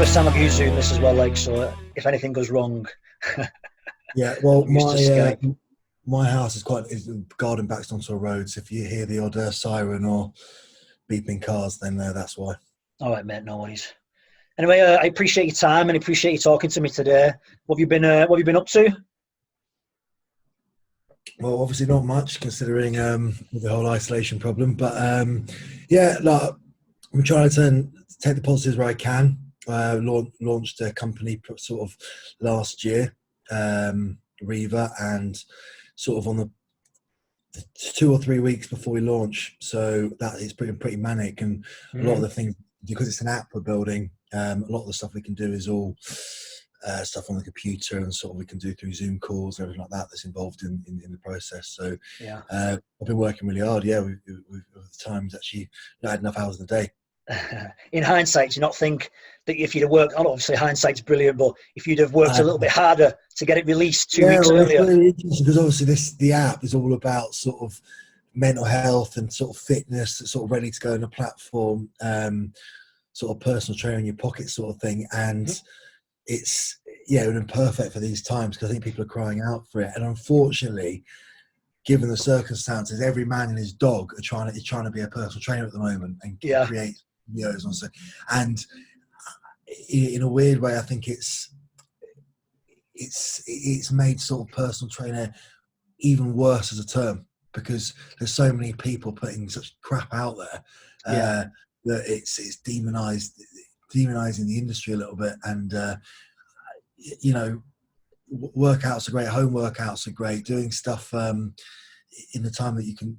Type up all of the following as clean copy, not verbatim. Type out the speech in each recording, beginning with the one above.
first time I've used Zoom this as well, like, so if anything goes wrong, Yeah, well, I'm used to Skype. my house is garden backs onto a road, so if you hear the odd siren or beeping cars, then that's why. All right, mate, no worries. Anyway, I appreciate your time and appreciate you talking to me today. What have you been up to? Well, obviously not much considering the whole isolation problem, but yeah, like, I'm trying to take the positives where I can. Launched a company sort of last year, Reva, and sort of on the 2 or 3 weeks before we launch, so that is pretty manic. And a lot of the things, because it's an app we're building, a lot of the stuff we can do is all stuff on the computer, and sort of we can do through Zoom calls and everything like that that's involved in the process. So Yeah, I've been working really hard. Yeah, we've at times actually not had enough hours in the day. in hindsight, do you not think that if you'd have worked, obviously hindsight's brilliant, but if you'd have worked a little bit harder to get it released 2 weeks earlier? It's really interesting because obviously the app is all about sort of mental health and sort of fitness, sort of ready to go on a platform, sort of personal trainer in your pocket sort of thing. And it's, and perfect for these times because I think people are crying out for it. And unfortunately, given the circumstances, every man and his dog is trying to be a personal trainer at the moment and create videos and so. And in a weird way, I think it's made sort of personal trainer even worse as a term, because there's so many people putting such crap out there that it's demonizing the industry a little bit. And workouts are great, home workouts are great, doing stuff in the time that you can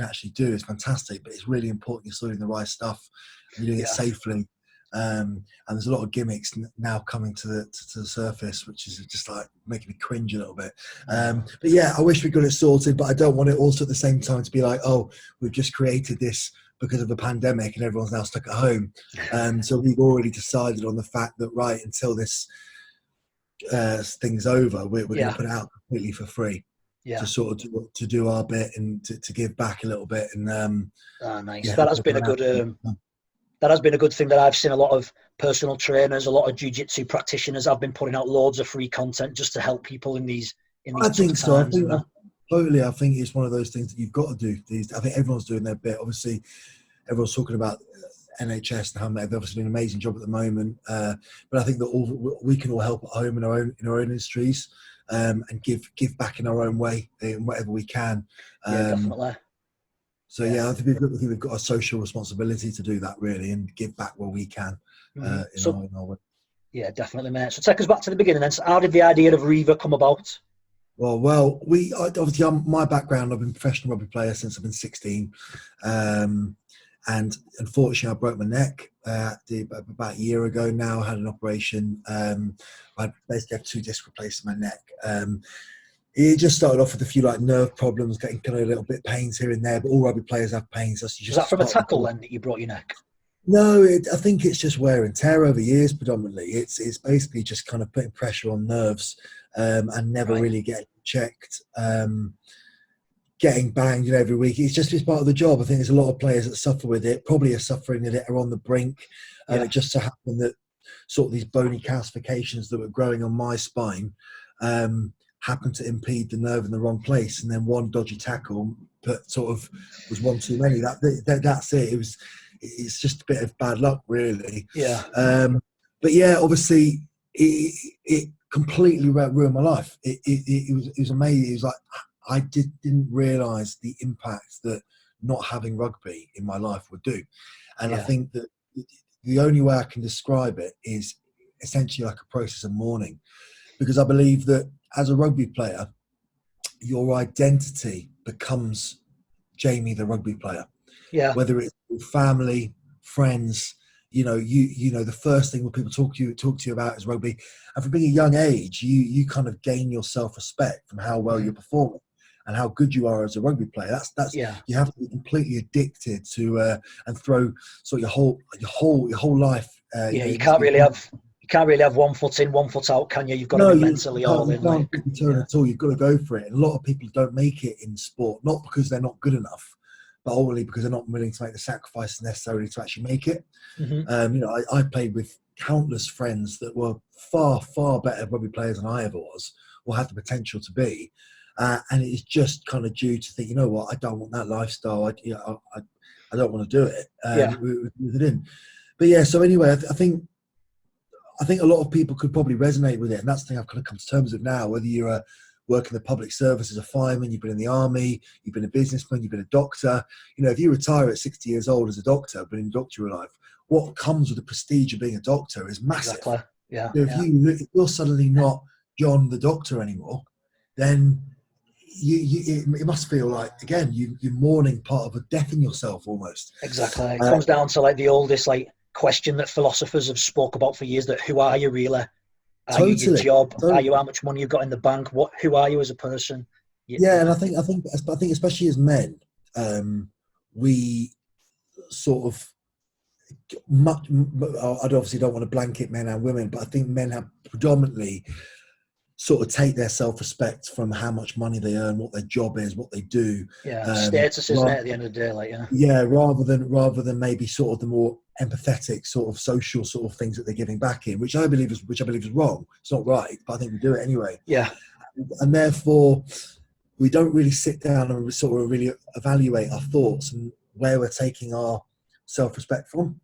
actually do is fantastic, but it's really important you're still doing the right stuff and you're doing it safely. And there's a lot of gimmicks now coming to the surface, which is just like making me cringe a little bit. But yeah, I wish we got it sorted, but I don't want it also at the same time to be like, oh, we've just created this because of a pandemic and everyone's now stuck at home. So we've already decided on the fact that until this thing's over, we're going to put it out completely for free. To sort of to do our bit and to give back a little bit. And nice. That has been a good. That has been a good thing that I've seen. A lot of personal trainers, a lot of jiu-jitsu practitioners have been putting out loads of free content just to help people in these. I think so. I think it's one of those things that you've got to do. I think everyone's doing their bit. Obviously, everyone's talking about NHS and how they've obviously doing an amazing job at the moment. But I think that we can all help at home in our own industries. And give back in our own way in whatever we can. Definitely. So I think we've got a social responsibility to do that really, and give back where we can. In our way. Yeah, definitely, mate. So take us back to the beginning then. So how did the idea of Reva come about? Well, obviously my background, I've been a professional rugby player since I've been 16. And unfortunately, I broke my neck about a year ago now. I had an operation. I basically had 2 discs replaced in my neck. It just started off with a few nerve problems, getting kind of a little bit pains here and there. But all rugby players have pains. Was that from a tackle then that you broke your neck? No, I think it's just wear and tear over years. Predominantly, it's basically just kind of putting pressure on nerves and never really getting checked. Getting banged every week. It's part of the job. I think there's a lot of players that suffer with it, probably are suffering with it, are on the brink. And it just so happened that sort of these bony calcifications that were growing on my spine happened to impede the nerve in the wrong place. And then one dodgy tackle was one too many. That's it. It's just a bit of bad luck, really. Yeah. But yeah, obviously it completely ruined my life. It was amazing. It was like, I didn't realise the impact that not having rugby in my life would do. And I think that the only way I can describe it is essentially like a process of mourning, because I believe that as a rugby player, your identity becomes Jamie the rugby player. Yeah. Whether it's family, friends, you know, the first thing when people talk to you about is rugby. And from being a young age, you kind of gain your self-respect from how well you're performing and how good you are as a rugby player. That's you have to be completely addicted to and throw sort of your whole life. You can't really have one foot in, one foot out, can you? You've got to be mentally all in. You can't turn at all. You've got to go for it. And a lot of people don't make it in sport, not because they're not good enough, but only because they're not willing to make the sacrifices necessarily to actually make it. Mm-hmm. I played with countless friends that were far, far better rugby players than I ever was, or had the potential to be. And it's just kind of due to think, you know what, I don't want that lifestyle. I don't want to do it. With it in. But yeah, so anyway, I think a lot of people could probably resonate with it. And that's the thing I've kind of come to terms with now, whether you're working the public service as a fireman, you've been in the army, you've been a businessman, you've been a doctor. You know, if you retire at 60 years old as a doctor, been in doctor your life, what comes with the prestige of being a doctor is massive. Exactly. Yeah. So if you're suddenly not John the doctor anymore, then it must feel like, again, you're mourning part of a death in yourself almost. Exactly. It comes down to like the oldest question that philosophers have spoke about for years, that who are you really? Are you your job? Totally. Are you how much money you've got in the bank? Who are you as a person? And I think especially as men, we sort of I obviously don't want to blanket men and women, but I think men have predominantly sort of take their self-respect from how much money they earn, what their job is, what they do. Status, isn't it, at the end of the day? Rather than maybe sort of the more empathetic sort of social sort of things that they're giving back in, which I believe is wrong. It's not right, but I think we do it anyway. Yeah. And therefore, we don't really sit down and sort of really evaluate our thoughts and where we're taking our self-respect from.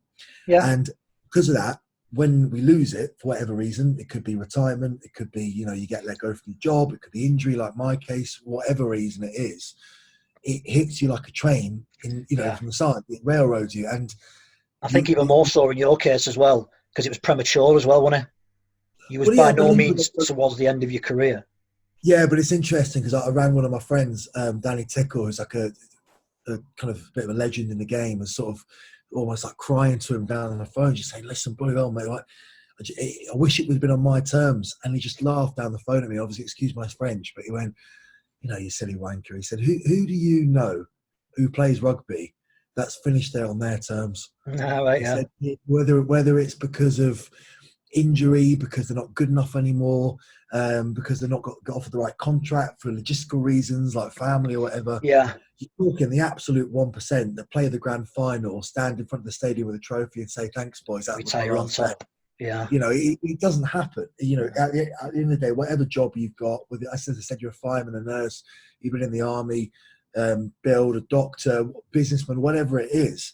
Yeah. And because of that, when we lose it for whatever reason, it could be retirement, it could be, you get let go from your job, it could be injury like my case, whatever reason it is, it hits you like a train from the side. It railroads you. And I think even more so in your case as well, because it was premature as well, wasn't it? You was by no means towards the end of your career. Yeah, but it's interesting because I rang one of my friends, Danny Tickle, who's like a kind of bit of a legend in the game, and sort of almost like crying to him down on the phone, just saying, "Listen, bloody hell, mate, I wish it would have been on my terms." And he just laughed down the phone at me. Obviously, excuse my French, but he went, "You silly wanker." He said, "Who do you know who plays rugby that's finished there on their terms?" Right, yeah. Said, whether it's because of injury, because they're not good enough anymore, because they're not got offered the right contract for logistical reasons like family or whatever. Yeah. You're talking the absolute 1% that play the grand final, stand in front of the stadium with a trophy and say, "Thanks, boys." That retire on top. Yeah. It doesn't happen. At the end of the day, whatever job you've got, as I said, you're a fireman, a nurse, you've been in the army, build, a doctor, businessman, whatever it is,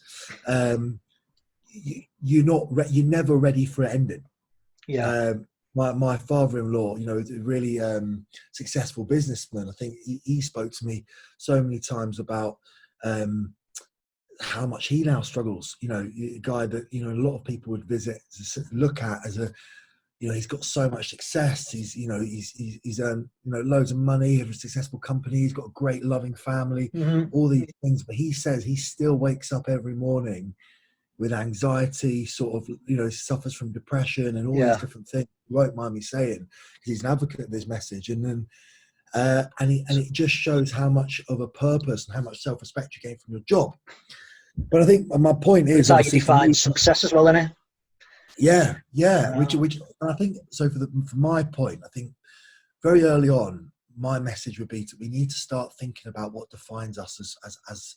you're never ready for it ending. Yeah. My father-in-law, is a really successful businessman. I think he spoke to me so many times about how much he now struggles. A guy that a lot of people would visit to look at as a, he's got so much success. He's earned loads of money, has a successful company. He's got a great loving family, all these things. But he says he still wakes up every morning with anxiety, sort of, suffers from depression and all these different things. You won't mind me saying, because he's an advocate of this message. And then, and it just shows how much of a purpose and how much self-respect you gain from your job. But I think my point is, it's how you define success as well, isn't it? Yeah. Which I think, so for my point, I think very early on, my message would be we need to start thinking about what defines us as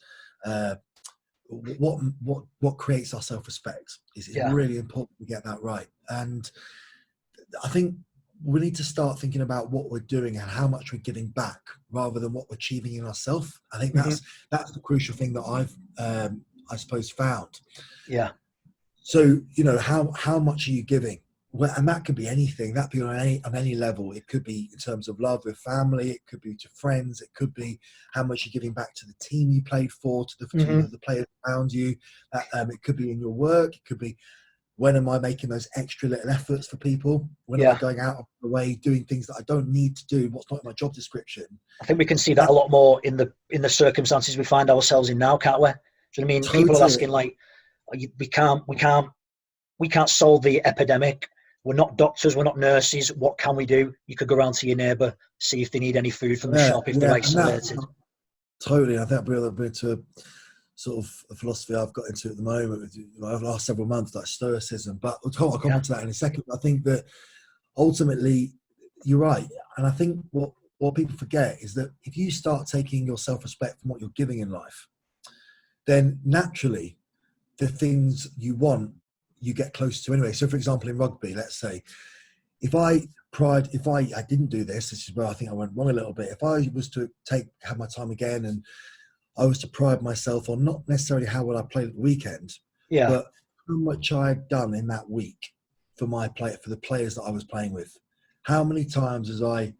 what creates our self-respect. It's really important to get that right. And I think we need to start thinking about what we're doing and how much we're giving back rather than what we're achieving in ourselves. I think that's the crucial thing that I've I suppose found. Yeah. So how much are you giving? Well, and that could be anything. That could be on any level. It could be in terms of love with family. It could be to friends. It could be how much you're giving back to the team you played for, to the players around you. It could be in your work. It could be, when am I making those extra little efforts for people? When am I going out of the way, doing things that I don't need to do? What's not in my job description? I think we can see that a lot more in the circumstances we find ourselves in now, can't we? Do you know what I mean? Totally. People are asking we can't solve the epidemic. We're not doctors, we're not nurses. What can we do? You could go around to your neighbour, see if they need any food from the shop, if they're isolated. Totally. I think I'll bring a bit to sort of a philosophy I've got into at the moment over the last several months, like stoicism. But I'll come on to that in a second. I think that ultimately you're right. And I think what people forget is that if you start taking your self-respect from what you're giving in life, then naturally the things you want, you get closer to anyway. So for example, in rugby, let's say, if I didn't do this is where I think I went wrong a little bit. If I was to have my time again and I was to pride myself on not necessarily how well I played at the weekend, but how much I had done in that week for the players that I was playing with. How many times as I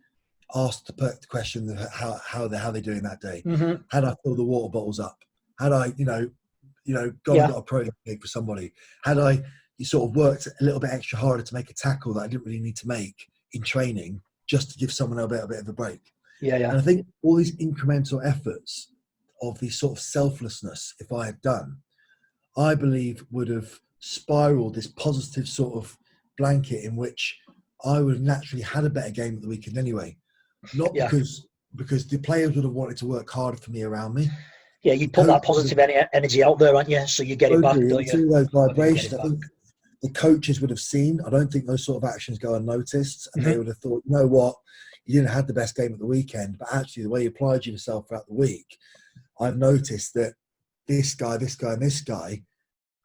asked the question of how they're doing that day? Mm-hmm. Had I filled the water bottles up? Had I, gone and got a protein shake for somebody? Had I sort of worked a little bit extra harder to make a tackle that I didn't really need to make in training just to give someone a bit of a break? And I think all these incremental efforts of the sort of selflessness, if I had done, I believe would have spiraled this positive sort of blanket in which I would have naturally had a better game at the weekend anyway. Not because the players would have wanted to work harder for me around me. Yeah, you put that positive energy out there, aren't you? So you get it back, don't you? Those vibrations, I think the coaches would have seen. I don't think those sort of actions go unnoticed, and they would have thought, you know what, you didn't have the best game at the weekend, but actually the way you applied yourself throughout the week, I've noticed that this guy, and this guy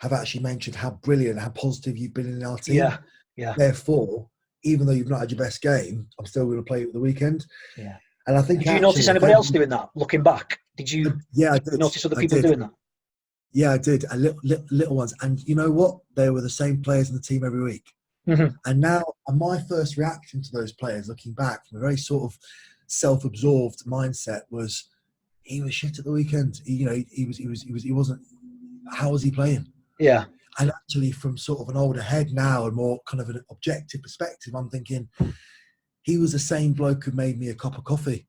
have actually mentioned how brilliant, how positive you've been in our team. Yeah. Therefore, even though you've not had your best game, I'm still going to play you at the weekend. Yeah. And I think. Did you notice anybody else doing that? Looking back, did you? Yeah, I did. Notice other people doing that? Yeah, I did. Little ones, and you know what? They were the same players in the team every week. Mm-hmm. And my first reaction to those players, looking back from a very sort of self-absorbed mindset, was he was shit at the weekend. He wasn't. How was he playing? Yeah. And actually, from sort of an older head now and more kind of an objective perspective, I'm thinking he was the same bloke who made me a cup of coffee.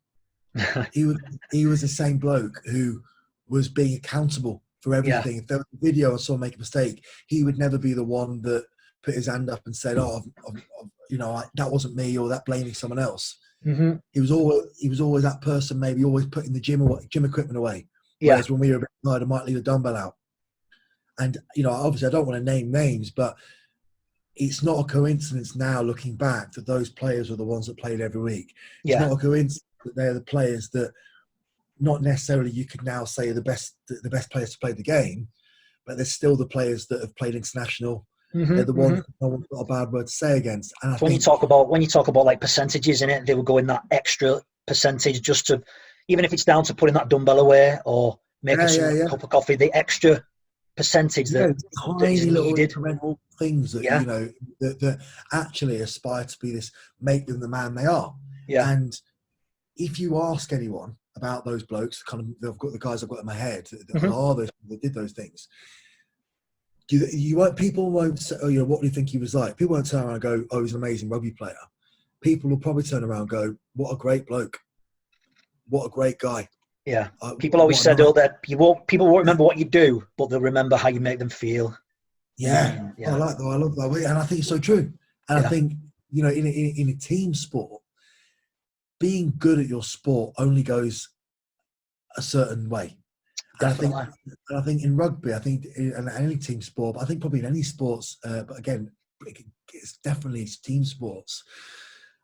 He was the same bloke who was being accountable for everything. If there was a video I saw him make a mistake, he would never be the one that put his hand up and said, that wasn't me, or that blaming someone else. Mm-hmm. He was always that person, maybe always putting the gym equipment away. Whereas when we were a bit tired, I might leave the dumbbell out. And, obviously I don't want to name names, but it's not a coincidence now looking back that those players are the ones that played every week. It's not a coincidence that they're the players that not necessarily you could now say are the best players to play the game, but they're still the players that have played international. Mm-hmm, they're the ones that no one's got a bad word to say against. And when you talk about like percentages in it, they were going that extra percentage just to, even if it's down to putting that dumbbell away or making a cup of coffee, the extra percentage that tiny little incremental things that that actually aspire to be this, make them the man they are. And if you ask anyone about those blokes, I've got the guys I've got in my head that are those people that did those things, people won't say, what do you think he was like? People won't turn around and go, oh, he's an amazing rugby player. People will probably turn around and go, what a great bloke, what a great guy. Yeah, people always said, that people won't remember what you do, but they'll remember how you make them feel. Yeah. I like that. I love that way, and I think it's so true. And I think in a team sport, being good at your sport only goes a certain way. And I think in rugby, I think in any team sport, but I think probably in any sports, but again, it's definitely team sports.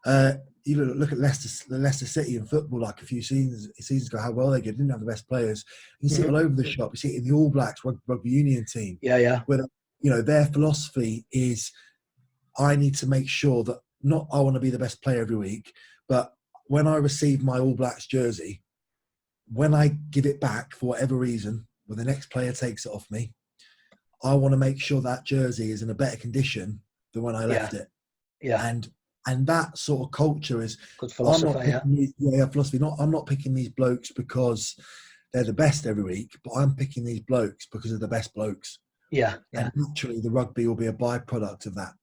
You look at Leicester City in football, like a few seasons ago, how well they didn't have the best players. You see it all over the shop. You see it in the All Blacks rugby union team. Where their philosophy is, I need to make sure that not I want to be the best player every week, but when I receive my All Blacks jersey, when I give it back for whatever reason, when the next player takes it off me, I want to make sure that jersey is in a better condition than when I left it. And that sort of culture is good philosophy. Philosophy. I'm not picking these blokes because they're the best every week, but I'm picking these blokes because they're the best blokes. And naturally, the rugby will be a byproduct of that.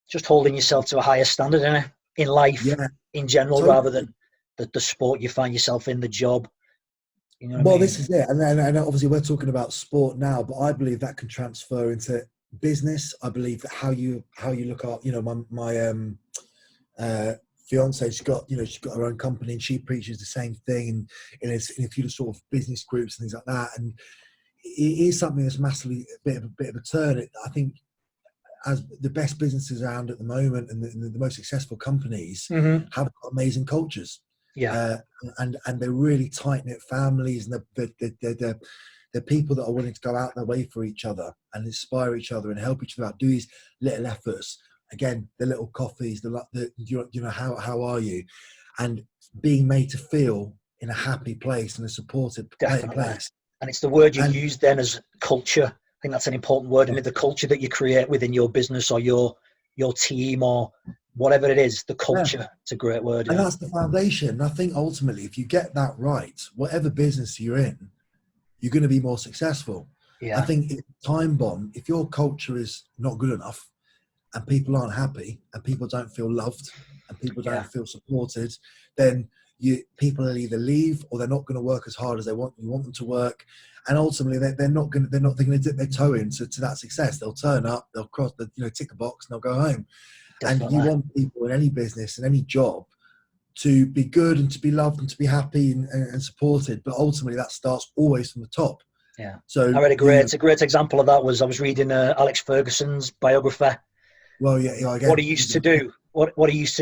Just holding yourself to a higher standard, isn't it? In life, in general, rather than the sport you find yourself in, the job. This is it, and obviously we're talking about sport now, but I believe that can transfer into business. I believe that how you look at, my fiance, she's got her own company and she preaches the same thing in a few sort of business groups and things like that, and it is something that's massively a bit of a turn. I think as the best businesses around at the moment and the most successful companies have got amazing cultures. And they're really tight knit families, and they're They're people that are willing to go out their way for each other and inspire each other and help each other out, do these little efforts. Again, the little coffees, how are you? And being made to feel in a happy place and a supported place. And it's the word you use then as culture. I think that's an important word. And the culture that you create within your business or your team or whatever it is, the culture, it's a great word. And that's the foundation. I think ultimately, if you get that right, whatever business you're in, you're going to be more successful. I think time bomb, if your culture is not good enough and people aren't happy and people don't feel loved and people don't feel supported, then people will either leave or they're not going to work as hard as you want them to work, and ultimately they're not going to dip their toe into that success. They'll turn up, they'll cross the tick a box, and they'll go home. Definitely. And you want people in any business and any job to be good and to be loved and to be happy and supported, but ultimately that starts always from the top. Yeah. So I read a great example of that I was reading Alex Ferguson's biography. Well, what he used to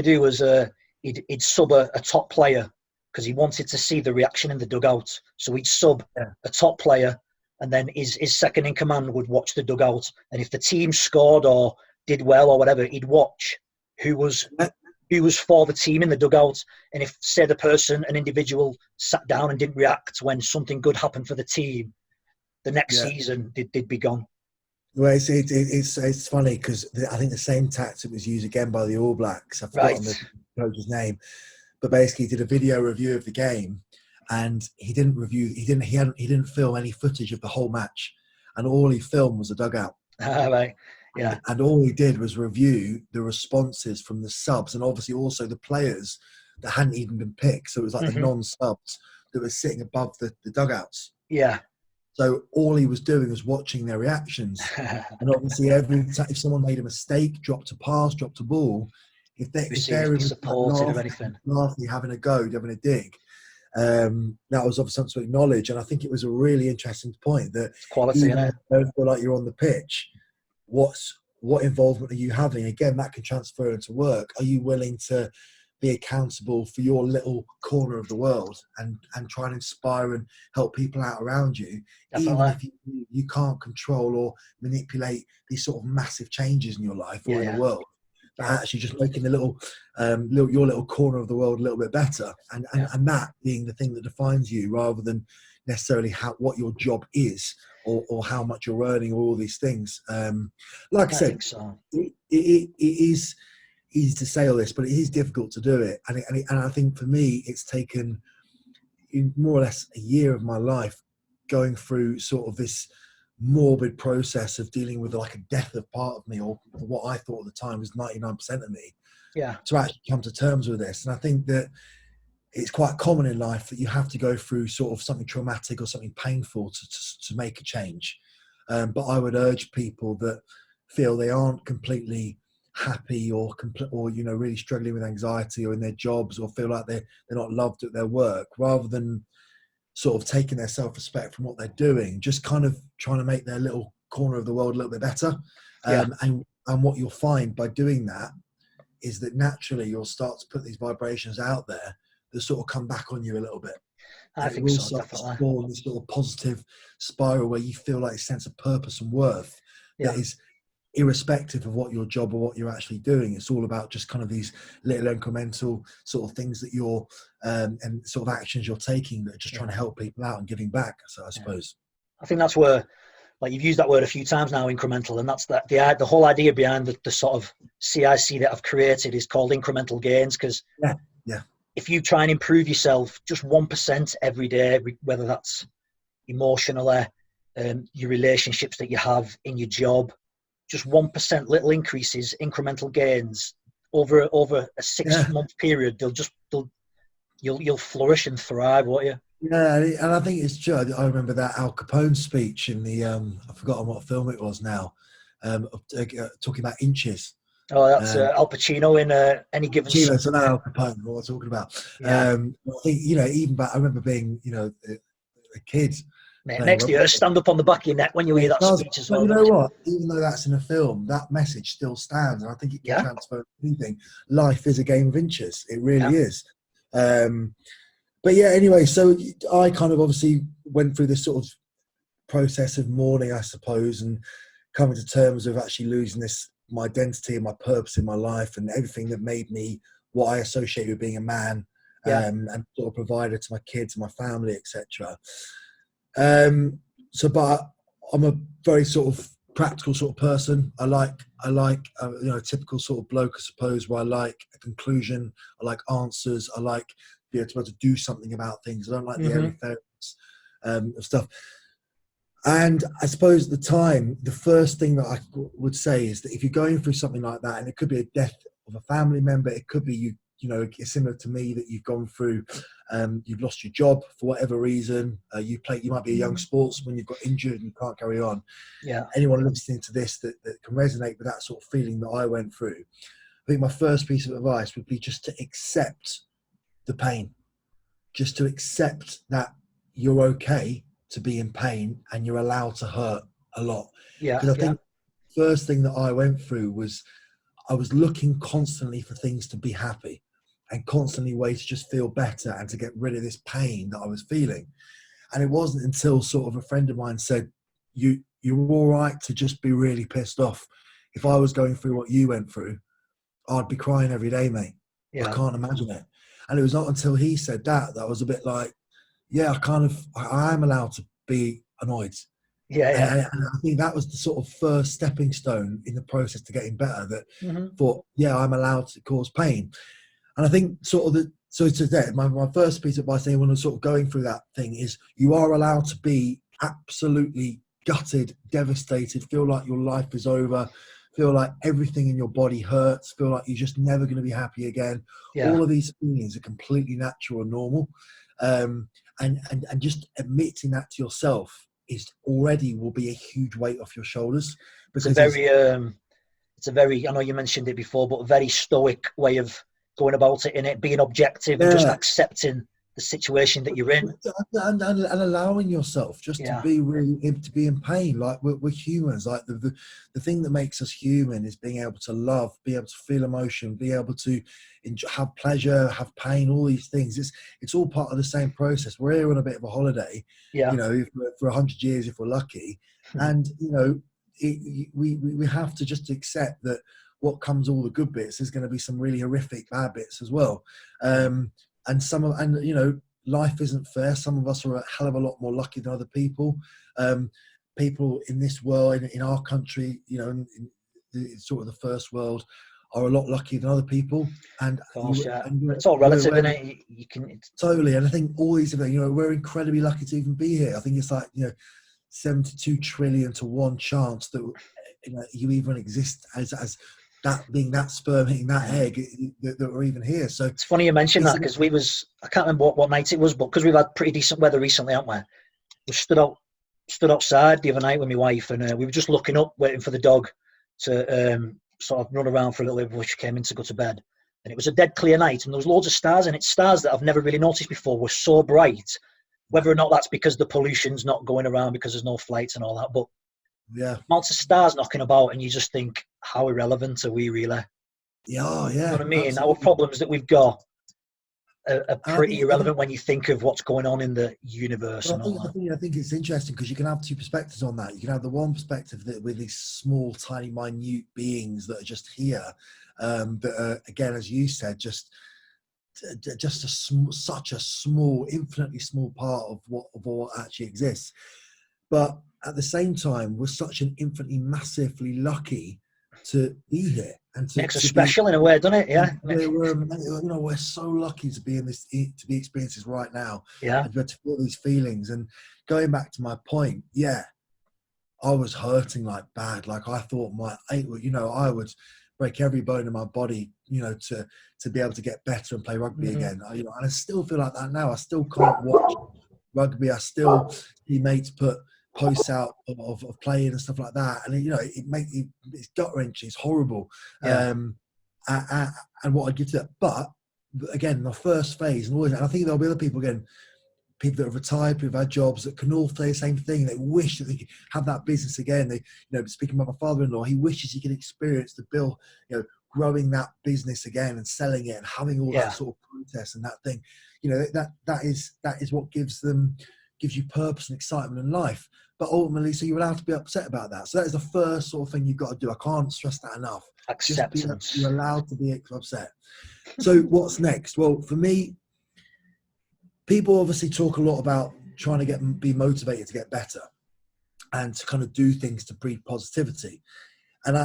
do was he'd sub a top player because he wanted to see the reaction in the dugout. So he'd sub a top player, and then his second in command would watch the dugout. And if the team scored or did well or whatever, he'd watch who was for the team in the dugout. And if, say, an individual sat down and didn't react when something good happened for the team, the next season they'd be gone. Well, it's funny because I think the same tactic was used again by the All Blacks. I've forgotten the coach's name, but basically he did a video review of the game, and he didn't film any footage of the whole match, and all he filmed was the dugout. Right. Yeah. And all he did was review the responses from the subs, and obviously also the players that hadn't even been picked. So it was like the non-subs that were sitting above the dugouts. Yeah. So all he was doing was watching their reactions. And obviously every time if someone made a mistake, dropped a pass, dropped a ball, if they're supported or anything, laughing, having a go, having a dig, that was obviously something to acknowledge. And I think it was a really interesting point that it's quality, even if you don't feel like you're on the pitch, what involvement are you having? Again, that can transfer into work. Are you willing to be accountable for your little corner of the world and try and inspire and help people out around you? Definitely. Even if you can't control or manipulate these sort of massive changes in your life or in the world, but actually just making the your little corner of the world a little bit better, and that being the thing that defines you, rather than necessarily what your job is or how much you're earning, or all these things. Like I said, think so. It is easy to say all this, but it is difficult to do it. And I think for me, it's taken more or less a year of my life going through sort of this morbid process of dealing with like a death of part of me, or what I thought at the time was 99% of me, to actually come to terms with this. And I think that it's quite common in life that you have to go through sort of something traumatic or something painful to make a change. But I would urge people that feel they aren't completely happy or really struggling with anxiety or in their jobs, or feel like they're not loved at their work, rather than sort of taking their self-respect from what they're doing, just kind of trying to make their little corner of the world a little bit better. And what you'll find by doing that is that naturally you'll start to put these vibrations out there that sort of come back on you a little bit. I think so, definitely. Form this sort of positive spiral where you feel like a sense of purpose and worth that is irrespective of what your job or what you're actually doing. It's all about just kind of these little incremental sort of things that you're and sort of actions you're taking that are just trying to help people out and giving back. So I suppose I think that's where, like, you've used that word a few times now, incremental, and that's the whole idea behind the sort of CIC that I've created is called Incremental Gainz, because if you try and improve yourself just 1% every day, whether that's emotionally, your relationships that you have in your job, just 1% little increases, incremental gains over a 6-month period, you'll flourish and thrive, won't you? Yeah, and I think it's true. I remember that Al Capone speech in the I've forgotten what film it was now, talking about inches. Oh, that's Al Pacino in Any Given Sunday. So now Al Capone, what I'm talking about. I think even back, I remember being a kid. Mate, next year, stand up on the back of your neck when you hear that speech as well. You know what? Even though that's in a film, that message still stands, and I think it can transfer anything. Life is a game of inches. It really is. But anyway, so I kind of obviously went through this sort of process of mourning, I suppose, and coming to terms with actually losing my identity and my purpose in my life and everything that made me what I associate with being a man, and sort of provider to my kids, my family, etc. But I'm a very sort of practical sort of person. I like a typical sort of bloke, I suppose, where I like a conclusion, I like answers, I like being able to do something about things. I don't like the airy fairies of stuff. And I suppose at the time, the first thing that I would say is that if you're going through something like that, and it could be a death of a family member, it could be you know, similar to me, that you've gone through, you've lost your job for whatever reason, you might be a young sportsman, you've got injured and you can't carry on. Yeah. Anyone listening to this that can resonate with that sort of feeling that I went through, I think my first piece of advice would be just to accept the pain, just to accept that you're okay to be in pain and you're allowed to hurt a lot. Because I think the first thing that I went through was I was looking constantly for things to be happy and constantly ways to just feel better and to get rid of this pain that I was feeling. And it wasn't until sort of a friend of mine said, you're all right to just be really pissed off. If I was going through what you went through, I'd be crying every day, mate. I can't imagine it. And it was not until he said that I was a bit like, yeah, I am allowed to be annoyed. And I think that was the sort of first stepping stone in the process to getting better, that thought, yeah, I'm allowed to cause pain. And I think sort of my first piece of advice to anyone who's sort of going through that thing is you are allowed to be absolutely gutted, devastated, feel like your life is over, feel like everything in your body hurts, feel like you're just never going to be happy again. All of these feelings are completely natural and normal. And just admitting that to yourself will be a huge weight off your shoulders. Because it's a very, I know you mentioned it before, but a very stoic way of going about it, in it being objective and just accepting the situation that you're in, and allowing yourself just to be in pain. Like we're humans. Like the thing that makes us human is being able to love, be able to feel emotion, be able to have pleasure, have pain. All these things. It's all part of the same process. We're here on a bit of a holiday, you know, for 100 years if we're lucky, and you know, we have to just accept that what comes, all the good bits, is going to be some really horrific bad bits as well. And you know, life isn't fair. Some of us are a hell of a lot more lucky than other people. People in this world, in our country, you know, in sort of the first world, are a lot luckier than other people. And, it's all relative, isn't it? You can totally. And I think all these, you know, we're incredibly lucky to even be here. I think it's like, you know, 72 trillion to 1 chance that, you know, you even exist as that being that sperm hitting that egg that we're even here. So it's funny you mentioned that, because I can't remember what night it was, but because we've had pretty decent weather recently, haven't we? We stood outside the other night with my wife, and we were just looking up, waiting for the dog to sort of run around for a little bit before she came in to go to bed. And it was a dead clear night, and there was loads of stars, and it's stars that I've never really noticed before were so bright. Whether or not that's because the pollution's not going around because there's no flights and all that, but amounts of stars knocking about, and you just think, how irrelevant are we really? You know what I mean? Absolutely. Our problems that we've got are pretty irrelevant when you think of what's going on in the universe. I think it's interesting because you can have two perspectives on that. You can have the one perspective that with these small, tiny, minute beings that are just here, that are, again, as you said, just such a small, infinitely small part of what actually exists. But at the same time, we're such an infinitely, massively lucky to be here, and to makes us special in a way, doesn't it? Yeah, we're so lucky to be experiencing this right now. And to feel these feelings. And going back to my point, I was hurting like bad. Like I thought I would break every bone in my body, you know, to be able to get better and play rugby again. You know, and I still feel like that now. I still can't watch rugby. I still see mates put posts out of playing and stuff like that, and you know, it's gut wrenching, it's horrible. And what I give to that, but again, the first phase, and I think there'll be other people again, people that have retired, people who've had jobs, that can all say the same thing. They wish that they could have that business again. They, you know, speaking about my father-in-law, he wishes he could experience the bill, you know, growing that business again and selling it and having all that sort of process and that thing. You know, that is what gives them gives you purpose and excitement in life. But ultimately, so you're allowed to be upset about that. So that is the first sort of thing you've got to do. I can't stress that enough. Acceptance. You're allowed to be upset. So what's next? Well, for me, people obviously talk a lot about trying to be motivated to get better and to kind of do things to breed positivity. And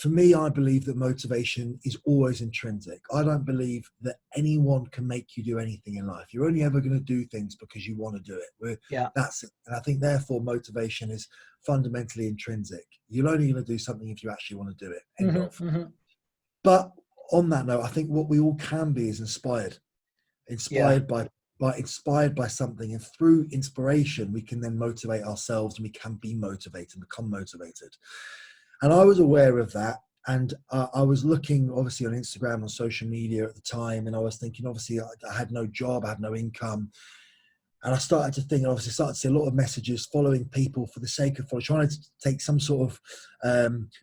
for me, I believe that motivation is always intrinsic. I don't believe that anyone can make you do anything in life. You're only ever going to do things because you want to do it. That's it. And I think therefore motivation is fundamentally intrinsic. You're only going to do something if you actually want to do it. End of. But on that note, I think what we all can be is inspired by something, and through inspiration we can then motivate ourselves, and we can be motivated and become motivated. And I was aware of that, and I was looking obviously on Instagram, on social media at the time, and I was thinking, obviously I had no job, I had no income, and I started to think, obviously started to see a lot of messages following people for the sake of trying to take some sort of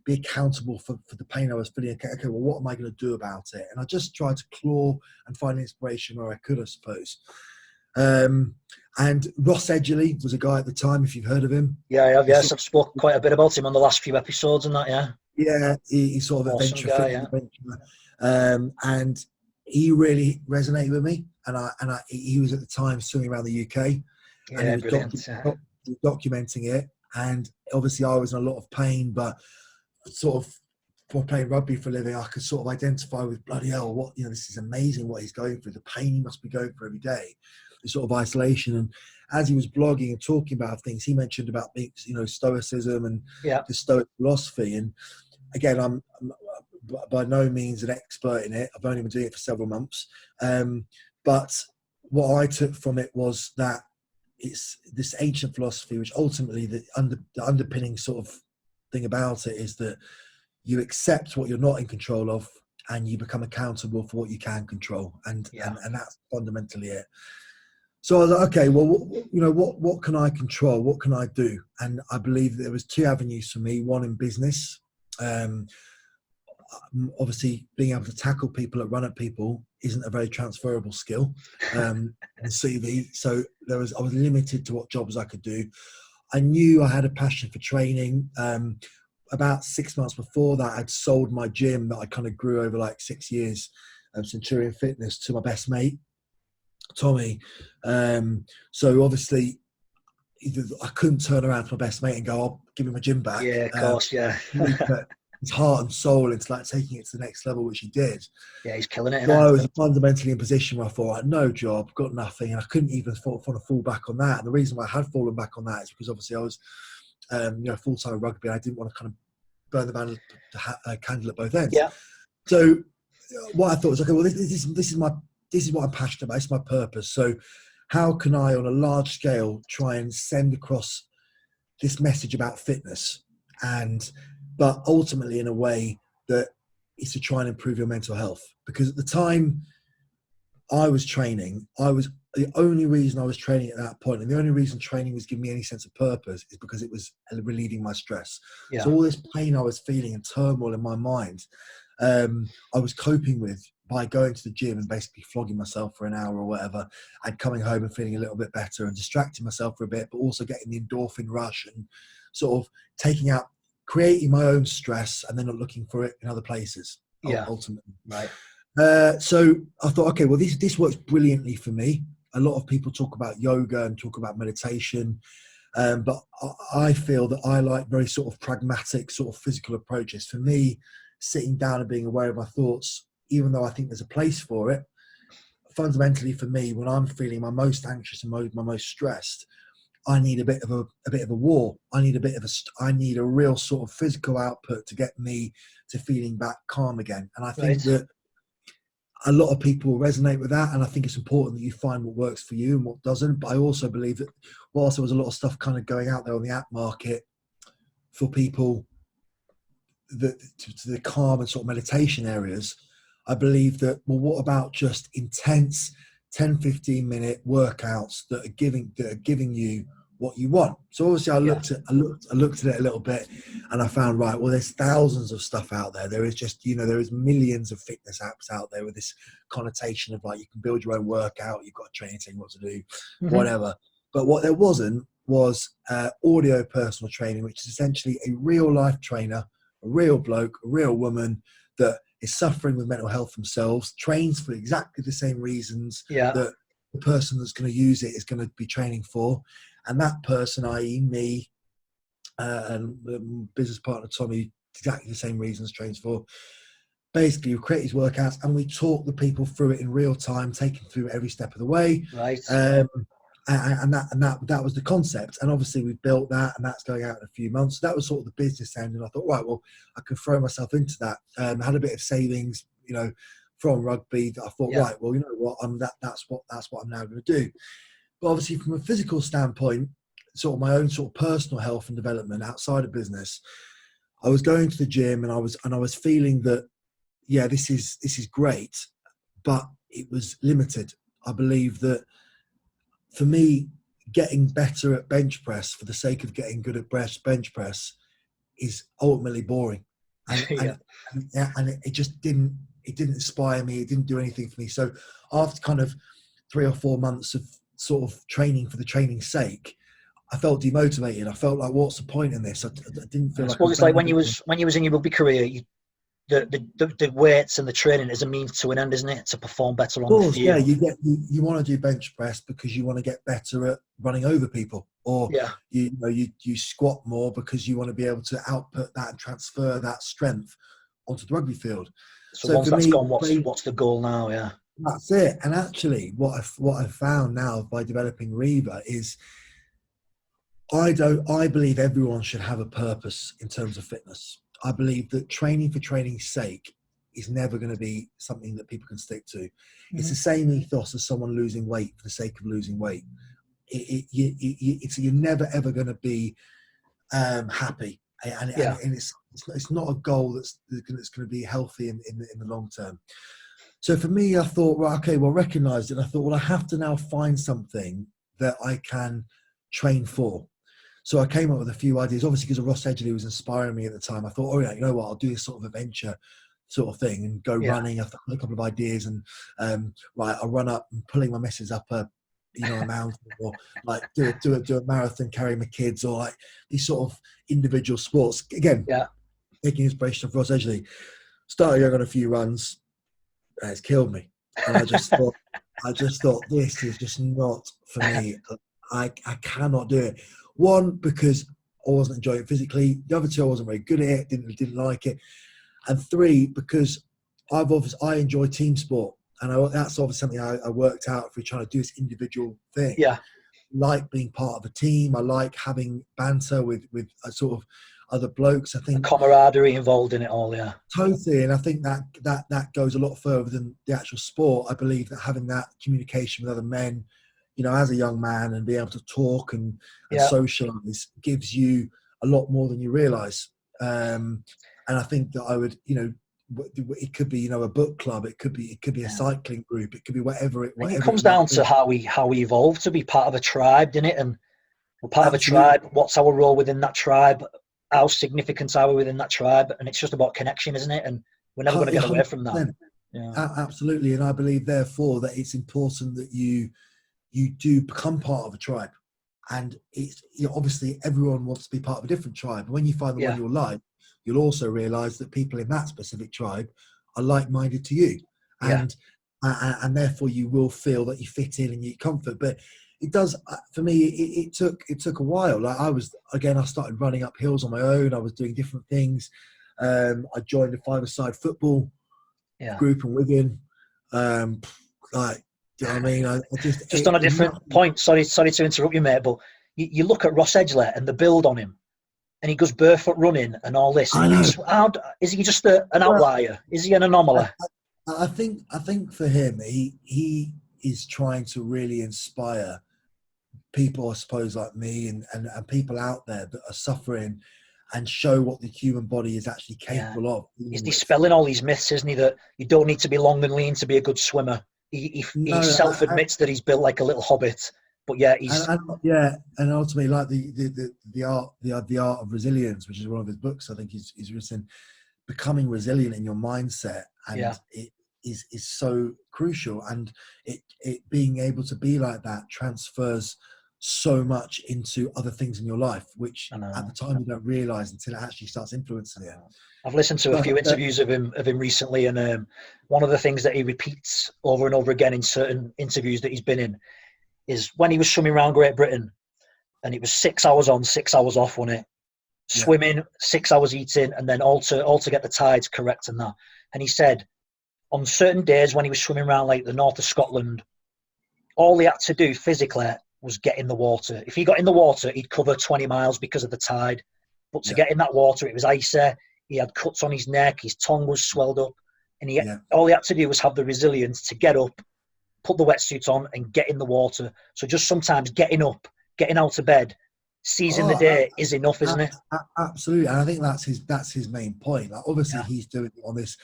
be accountable for the pain I was feeling. Okay, well, what am I going to do about it? And I just tried to claw and find inspiration where I could, I suppose. And Ross Edgerly was a guy at the time, if you've heard of him. Yeah, I have. Yes, I've spoken quite a bit about him on the last few episodes and that. Yeah, he's sort of awesome adventure guy, and he really resonated with me. And he was at the time swimming around the UK, and he was documenting it. And obviously, I was in a lot of pain, but sort of for playing rugby for a living, I could sort of identify with, bloody hell, this is amazing what he's going through, the pain he must be going through every day, the sort of isolation. And as he was blogging and talking about things, he mentioned about being, stoicism and the Stoic philosophy. And again, I'm by no means an expert in it. I've only been doing it for several months. But what I took from it was that it's this ancient philosophy, which ultimately the underpinning sort of thing about it is that you accept what you're not in control of, and you become accountable for what you can control. And that's fundamentally it. So I was like, okay, well, what can I control? What can I do? And I believe that there was two avenues for me. One in business. Obviously, being able to tackle people run at people isn't a very transferable skill in CV. So I was limited to what jobs I could do. I knew I had a passion for training. About 6 months before that, I'd sold my gym that I kind of grew over like 6 years, Centurion Fitness, to my best mate, Tommy. So obviously I couldn't turn around to my best mate and go, I'll give him my gym back. Yeah, of course, his heart and soul into like taking it to the next level, which he did. Yeah, he's killing it. So I was fundamentally in a position where I thought, like, no job, got nothing, and I couldn't even want to fall back on that. And the reason why I had fallen back on that is because obviously I was full-time rugby, and I didn't want to kind of burn the candle at both ends. Yeah. So what I thought was, okay, well, this is what I'm passionate about. It's my purpose. So how can I, on a large scale, try and send across this message about fitness, but ultimately in a way that is to try and improve your mental health? Because at the time I was training, the only reason I was training at that point, and the only reason training was giving me any sense of purpose, is because it was relieving my stress. Yeah. So all this pain I was feeling and turmoil in my mind, I was coping with by going to the gym and basically flogging myself for an hour or whatever, and coming home and feeling a little bit better and distracting myself for a bit, but also getting the endorphin rush and sort of creating my own stress and then not looking for it in other places. Yeah. Ultimately. Right. So I thought, okay, well, this works brilliantly for me. A lot of people talk about yoga and talk about meditation, but I feel that I like very sort of pragmatic, sort of physical approaches. For me, sitting down and being aware of my thoughts, even though I think there's a place for it, fundamentally for me, when I'm feeling my most anxious and my most stressed, I need a bit of a war. I need a real sort of physical output to get me to feeling back calm again. And I think that a lot of people resonate with that, and I think it's important that you find what works for you and what doesn't. But I also believe that whilst there was a lot of stuff kind of going out there on the app market for people to the calm and sort of meditation areas, I believe that, well, what about just intense 10-15 minute workouts that are giving you what you want? So obviously I looked at it a little bit, and I found, right, well, there's thousands of stuff out there. There is just, there is millions of fitness apps out there with this connotation of like, you can build your own workout, you've got a trainer telling you what to do, whatever. But what there wasn't was audio personal training, which is essentially a real life trainer, a real bloke, a real woman that is suffering with mental health themselves, trains for exactly the same reasons that the person that's going to use it is going to be training for. And that person, i.e. me, and the business partner Tommy, exactly the same reasons trains for. Basically, we create these workouts and we talk the people through it in real time, taking through every step of the way. Right. And that was the concept. And obviously we built that, and that's going out in a few months. So that was sort of the business end. And I thought, right, well, I could throw myself into that. I had a bit of savings, from rugby. That I thought, right, well, you know what, that's what I'm now going to do. But obviously, from a physical standpoint, sort of my own sort of personal health and development outside of business, I was going to the gym and I was feeling that, yeah, this is great, but it was limited. I believe that for me, getting better at bench press for the sake of getting good at bench press is ultimately boring, and it just didn't inspire me. It didn't do anything for me. So after kind of 3 or 4 months of sort of training for the training's sake, I felt demotivated. I felt like, what's the point in this? I didn't feel I like. suppose it's like when you was in your rugby career, the weights and the training is a means to an end, isn't it? To perform better on the field. Yeah, you want to do bench press because you want to get better at running over people, or you squat more because you want to be able to output that and transfer that strength onto the rugby field. So once that's gone, what's the goal now? Yeah, that's it. And actually, what I've found now by developing Reva is, I believe everyone should have a purpose in terms of fitness. I believe that training for training's sake is never going to be something that people can stick to. Mm-hmm. It's the same ethos as someone losing weight for the sake of losing weight. You're never ever going to be happy, and it's not a goal that's going to be healthy in the long term. So for me, I thought, well, okay, well, recognized it. I thought, well, I have to now find something that I can train for. So I came up with a few ideas, obviously because Ross Edgley was inspiring me at the time. I thought, oh yeah, you know what, I'll do this sort of adventure sort of thing and go running. I've got a couple of ideas, and right, I'll run up and pulling my missus up a mountain, or like do a marathon carrying my kids, or like these sort of individual sports. Again, taking inspiration from Ross Edgley. Started going on a few runs, and it's killed me. And I just thought this is just not for me. I cannot do it. One, because I wasn't enjoying it physically. The other two, I wasn't very good at it, didn't like it. And 3, because I enjoy team sport. And that's obviously something I worked out if we're trying to do this individual thing. Yeah. I like being part of a team. I like having banter with a sort of other blokes. I think the camaraderie involved in it all, yeah. Totally. And I think that goes a lot further than the actual sport. I believe that having that communication with other men, as a young man, and be able to talk and socialize gives you a lot more than you realize. And I think that I would, it could be, a book club. It could be a cycling group. It could be whatever it comes down to how we evolved to be part of a tribe, didn't it? And we're part of a tribe. What's our role within that tribe? How significant are we within that tribe? And it's just about connection, isn't it? And we're never going to get away from that. Yeah. Absolutely. And I believe, therefore, that it's important that you do become part of a tribe. And it's obviously everyone wants to be part of a different tribe. And when you find the one you'll like, you'll also realize that people in that specific tribe are like-minded to you. And therefore you will feel that you fit in and you comfort. But it does, for me, it took a while. Like I started running up hills on my own. I was doing different things. I joined a 5-a-side football group in Wigan. Do you know what I mean? I just on a different point. Sorry to interrupt you, mate, but you look at Ross Edgley and the build on him, and he goes barefoot running and all this. I know. Is he just an outlier? Is he an anomaly? I think for him, he is trying to really inspire people, I suppose, like me and people out there that are suffering, and show what the human body is actually capable of. He's dispelling all these myths, isn't he? That you don't need to be long and lean to be a good swimmer. He self-admits that he's built like a little hobbit, but he's and ultimately, like the art of resilience, which is one of his books. I think he's written, becoming resilient in your mindset, and it is so crucial. And it being able to be like that transfers so much into other things in your life, which at the time you don't realize until it actually starts influencing it. I've listened to a few interviews of him recently, and one of the things that he repeats over and over again in certain interviews that he's been in is when he was swimming around Great Britain, and it was 6 hours on, 6 hours off, wasn't it? Swimming, 6 hours eating, and then all to get the tides correct and that. And he said on certain days when he was swimming around like the north of Scotland, all he had to do physically was get in the water. If he got in the water, he'd cover 20 miles because of the tide. But to get in that water, it was icy. He had cuts on his neck. His tongue was swelled up. And all he had to do was have the resilience to get up, put the wetsuit on, and get in the water. So just sometimes getting up, getting out of bed, seizing the day is enough, isn't it? Absolutely. And I think that's his main point. Like, obviously, he's doing it on this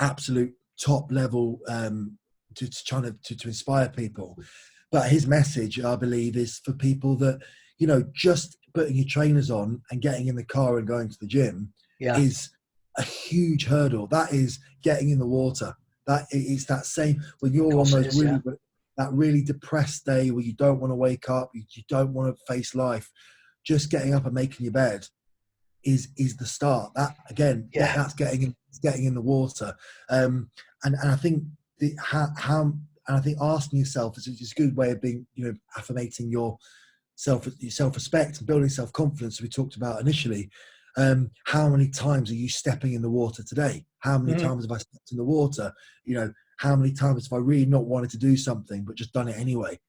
absolute top level to inspire people. But his message, I believe, is for people that, just putting your trainers on and getting in the car and going to the gym is a huge hurdle. That is getting in the water. That is that same when you're on those that really depressed day where you don't want to wake up, you don't want to face life. Just getting up and making your bed is the start. That again, that's getting in the water. And I think and I think asking yourself is a good way of being, affirmating your self-respect and building self-confidence we talked about initially. How many times are you stepping in the water today? How many times have I stepped in the water? How many times have I really not wanted to do something but just done it anyway?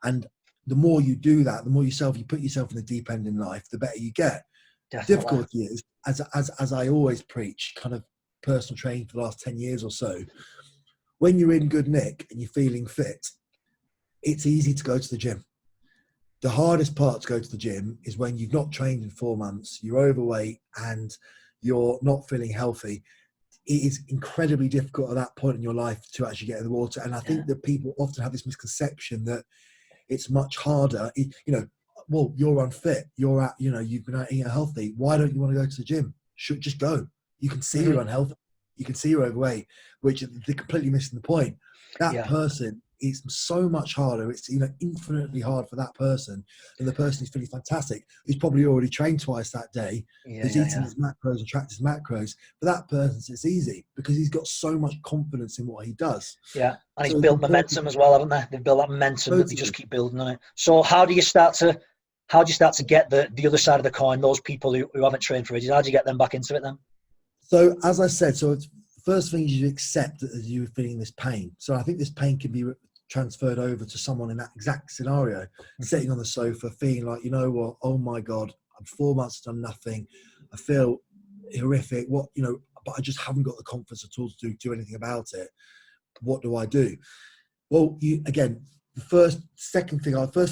And the more you do that, the more you put yourself in the deep end in life, the better you get. Definitely. The difficulty is, as I always preach, kind of personal training for the last 10 years or so, when you're in good nick and you're feeling fit, it's easy to go to the gym. The hardest part to go to the gym is when you've not trained in 4 months, you're overweight and you're not feeling healthy. It is incredibly difficult at that point in your life to actually get in the water. And I think that people often have this misconception that it's much harder. Well, you're unfit. You've been eating healthy. Why don't you want to go to the gym? Just go. You can see you're unhealthy. You can see you're overweight, which they're completely missing the point. That person is so much harder. It's infinitely hard for that person than the person who's feeling fantastic, who's probably already trained twice that day, who's eating his macros and tracked his macros. For that person, it's easy because he's got so much confidence in what he does. Yeah, and he's built momentum as well, haven't they? They've built that momentum that they just keep building on it. So how do you start to get the other side of the coin? Those people who haven't trained for ages, how do you get them back into it then? So as I said, first thing is you accept that you're feeling this pain. So I think this pain can be transferred over to someone in that exact scenario, sitting on the sofa, feeling like, oh my God, I'm 4 months, done nothing. I feel horrific. But I just haven't got the confidence at all to do anything about it. What do I do? Well, first thing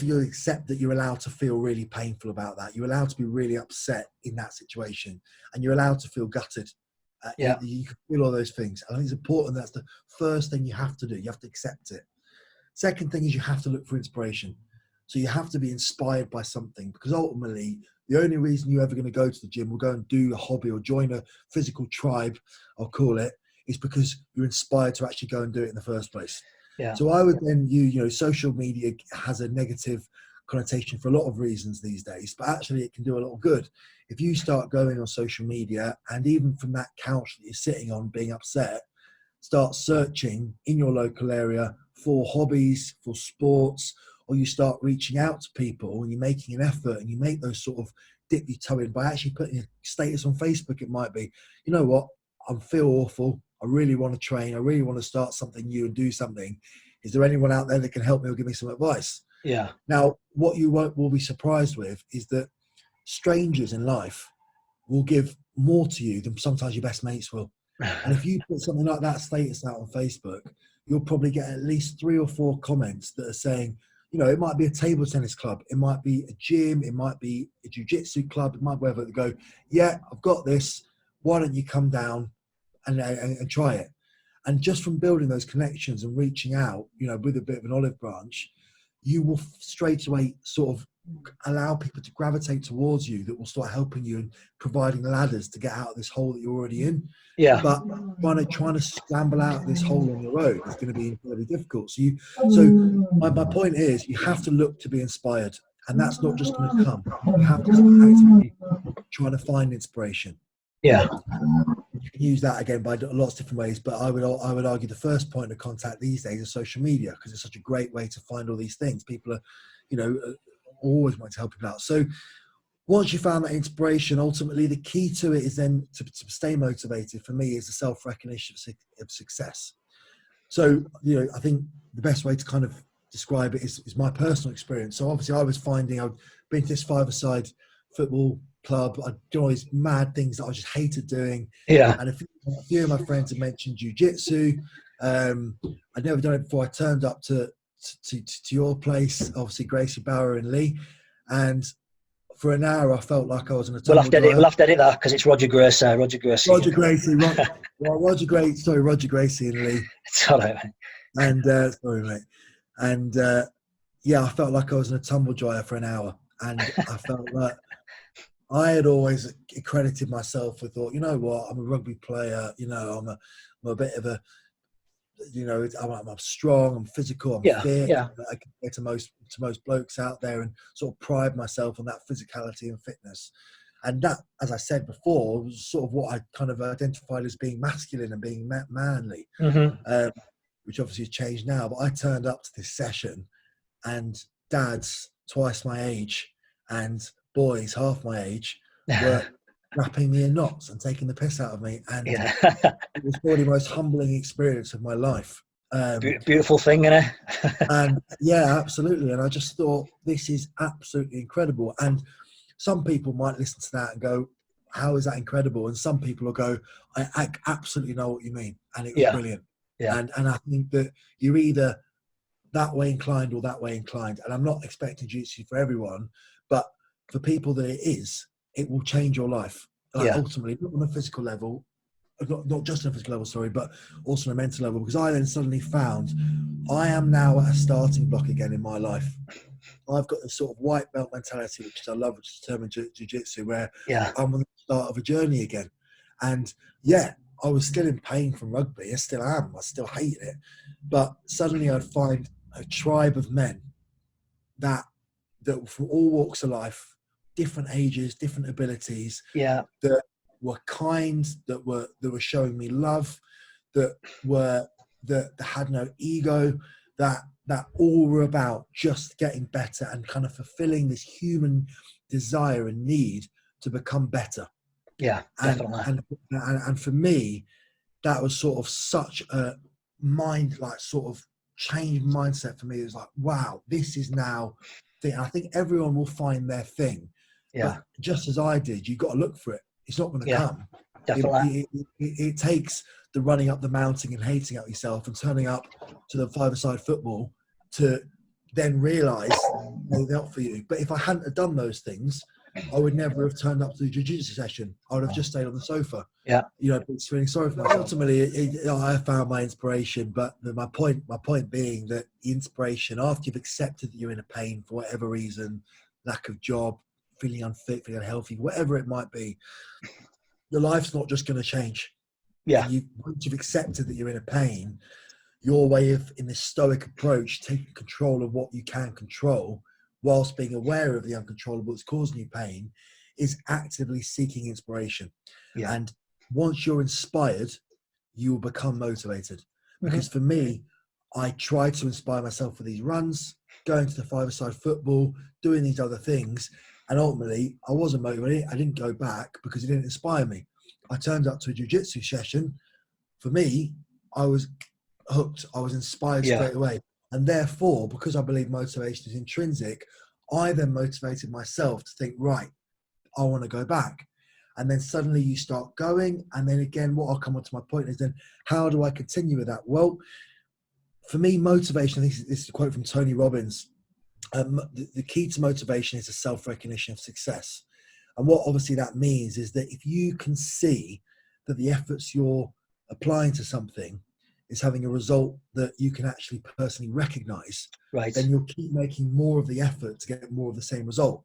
you accept that you're allowed to feel really painful about that. You're allowed to be really upset in that situation, and you're allowed to feel gutted. You can feel all those things. I think it's important. That's the first thing you have to do. You have to accept it. Second thing is you have to look for inspiration. So you have to be inspired by something, because ultimately the only reason you're ever going to go to the gym or go and do a hobby or join a physical tribe, I'll call it, is because you're inspired to actually go and do it in the first place. Yeah. So I would then social media has a negative connotation for a lot of reasons these days, but actually it can do a lot of good. If you start going on social media, and even from that couch that you're sitting on being upset, start searching in your local area for hobbies, for sports, or you start reaching out to people and you're making an effort and you make those sort of dip your toe in by actually putting a status on Facebook. It might be, you know what, I feel awful. I really want to train. I really want to start something new and do something. Is there anyone out there that can help me or give me some advice? Yeah. Now, what you will be surprised with is that strangers in life will give more to you than sometimes your best mates will. And if you put something like that status out on Facebook, you'll probably get at least 3 or 4 comments that are saying, it might be a table tennis club, it might be a gym, it might be a jiu-jitsu club, it might be wherever. They go, yeah, I've got this. Why don't you come down and try it? And just from building those connections and reaching out, with a bit of an olive branch, you will straight away sort of allow people to gravitate towards you that will start helping you and providing ladders to get out of this hole that you're already in. Yeah. But trying to scramble out of this hole on your own is going to be incredibly difficult. So my point is, you have to look to be inspired. And that's not just going to come. You have to actively try to find inspiration. Yeah. You can use that again by lots of different ways, but I would argue the first point of contact these days is social media, because it's such a great way to find all these things. People are, always wanting to help people out. So once you found that inspiration, ultimately the key to it is then to stay motivated. For me, is the self-recognition of success. So, I think the best way to kind of describe it is my personal experience. So obviously I was finding I'd been to this five-a-side football club. I'd do all these mad things that I just hated doing. Yeah. And a few of my friends had mentioned jiu-jitsu. I'd never done it before. I turned up to your place, obviously Gracie Bauer and Leigh, and for an hour I felt like I was in a tumble dryer. We'll have to edit that because it's Roger Gracie. Roger Gracie and Leigh. It's all right, mate. And sorry, mate. And I felt like I was in a tumble dryer for an hour, and I felt like I had always accredited myself with thought, you know what, I'm a rugby player, I'm a bit of a, I'm strong, I'm physical, I'm fit. Yeah. I compare to most blokes out there, and sort of pride myself on that physicality and fitness. And that, as I said before, was sort of what I kind of identified as being masculine and being manly, which obviously has changed now. But I turned up to this session, and dads twice my age and boys half my age were wrapping me in knots and taking the piss out of me, and it was probably the most humbling experience of my life. Beautiful thing, isn't it? And yeah, absolutely. And I just thought, this is absolutely incredible. And some people might listen to that and go, how is that incredible? And some people will go, I absolutely know what you mean, and it was brilliant. And I think that you're either that way inclined or that way inclined. And I'm not expecting jiu-jitsu for everyone, but for people that it will change your life. Ultimately, not on a physical level, not just on a physical level, sorry, but also on a mental level, because I then suddenly found I am now at a starting block again in my life. I've got this sort of white belt mentality, which I love, which is determined jiu-jitsu, where I'm on the start of a journey again. And I was still in pain from rugby. I still am. I still hate it. But suddenly I'd find a tribe of men that from all walks of life, different ages, different abilities, that were kind, that were showing me love, that had no ego, that all were about just getting better and kind of fulfilling this human desire and need to become better. Yeah, definitely. And for me, that was sort of such a sort of changed mindset for me. It was like, wow, this is now thing. I think everyone will find their thing. But just as I did, you've got to look for it. It's not going to come. Definitely. It takes the running up the mountain and hating out yourself and turning up to the five-a-side football to then realise they're not for you. But if I hadn't have done those things, I would never have turned up to the jiu-jitsu session. I would have just stayed on the sofa. Feeling sorry for myself. Ultimately, I found my inspiration, but my point being that the inspiration, after you've accepted that you're in a pain for whatever reason, lack of job, feeling unfit, feeling unhealthy, whatever it might be, your life's not just going to change. Once you've accepted that you're in a pain, your way of, in this stoic approach, taking control of what you can control, whilst being aware of the uncontrollable that's causing you pain, is actively seeking inspiration. And once you're inspired, you will become motivated. Because for me, I tried to inspire myself for these runs, going to the five-a-side football, doing these other things. And ultimately, I wasn't motivated. I didn't go back because it didn't inspire me. I turned up to a jiu-jitsu session. For me, I was hooked. I was inspired straight away. And therefore, because I believe motivation is intrinsic, I then motivated myself to think, right, I want to go back. And then suddenly you start going. And then again, what I'll come on to my point is then, how do I continue with that? Well, for me, motivation, I think this is a quote from Tony Robbins. The key to motivation is a self-recognition of success. And what obviously that means is that if you can see that the efforts you're applying to something is having a result that you can actually personally recognize, then you'll keep making more of the effort to get more of the same result.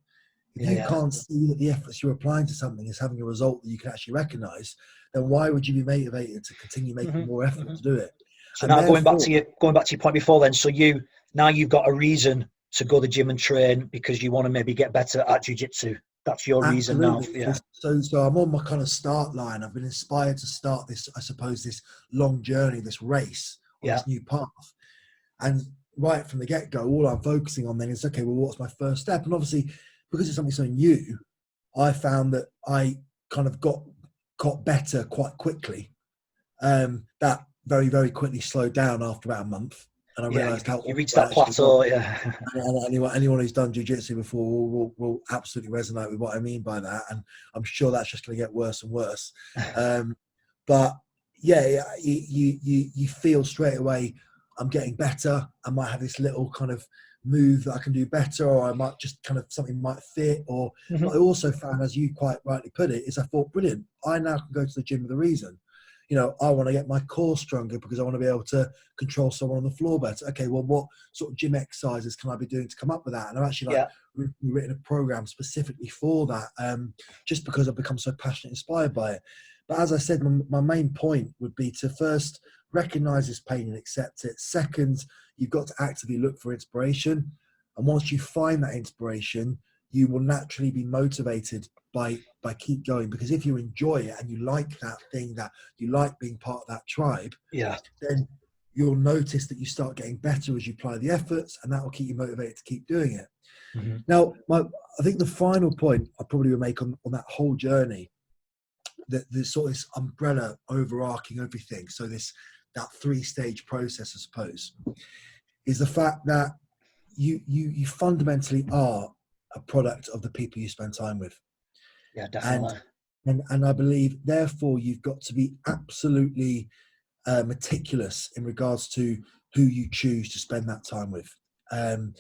If you can't see that the efforts you're applying to something is having a result that you can actually recognize, then why would you be motivated to continue making more effort to do it? So now going back to your point before then, so you've got a reason to go to the gym and train because you want to maybe get better at jiu-jitsu. That's your reason now. Yeah. So I'm on my kind of start line. I've been inspired to start this, I suppose, this long journey, this race, or this new path. And right from the get-go, all I'm focusing on then is, okay, well, what's my first step? And obviously, because it's something so new, I found that I kind of got better quite quickly. That very, very quickly slowed down after about a month. And I realised how you reached that plateau. Yeah. And anyone who's done jiu-jitsu before will absolutely resonate with what I mean by that. And I'm sure that's just going to get worse and worse. But yeah, you feel straight away, I'm getting better. I might have this little kind of move that I can do better, or I might just kind of something might fit. Or but I also found, as you quite rightly put it, is I thought, brilliant, I now can go to the gym with a reason. You know, I want to get my core stronger because I want to be able to control someone on the floor better. Okay, well, what sort of gym exercises can I be doing to come up with that? And I've actually written a program specifically for that, just because I've become so passionate, inspired by it. But as I said, my main point would be to first recognize this pain and accept it. Second, you've got to actively look for inspiration. And once you find that inspiration, you will naturally be motivated by keep going, because if you enjoy it and you like that thing, that you like being part of that tribe, then you'll notice that you start getting better as you apply the efforts, and that will keep you motivated to keep doing it. Now, I think the final point I probably would make on that whole journey, that there's sort of this umbrella overarching everything, so that 3-stage process, I suppose, is the fact that you fundamentally are a product of the people you spend time with. Yeah, definitely. And I believe, therefore, you've got to be absolutely meticulous in regards to who you choose to spend that time with. And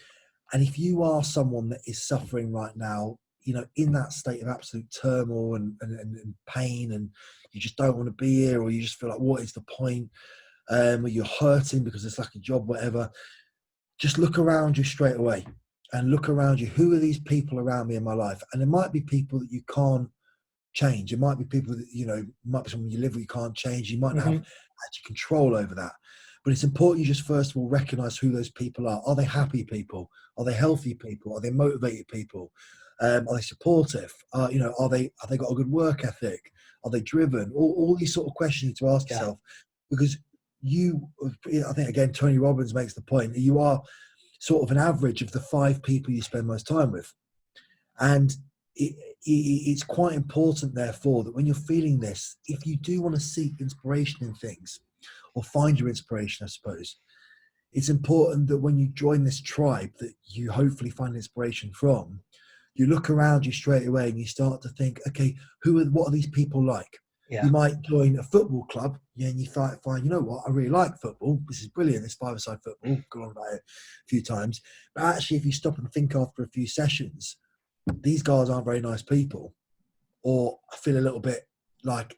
if you are someone that is suffering right now, you know, in that state of absolute turmoil and pain, and you just don't want to be here, or you just feel like, what is the point? Or you're hurting because it's like a job, whatever, just look around you straight away. And look around you. Who are these people around me in my life? And it might be people that you can't change. It might be people that, you know, might be someone you live with you can't change. You might not have actually control over that. But it's important you just first of all recognize who those people are. Are they happy people? Are they healthy people? Are they motivated people? Are they supportive? You know, are they got a good work ethic? Are they driven? All these sort of questions you need to ask yourself, because I think again, Tony Robbins makes the point that you are sort of an average of the 5 people you spend most time with. And it's quite important, therefore, that when you're feeling this, if you do want to seek inspiration in things, or find your inspiration, I suppose, it's important that when you join this tribe that you hopefully find inspiration from, you look around you straight away and you start to think, okay, what are these people like? You might join a football club, and you find, you know what, I really like football. This is brilliant. This 5-a-side football. Gone on about it a few times. But actually, if you stop and think after a few sessions, these guys aren't very nice people, or I feel a little bit like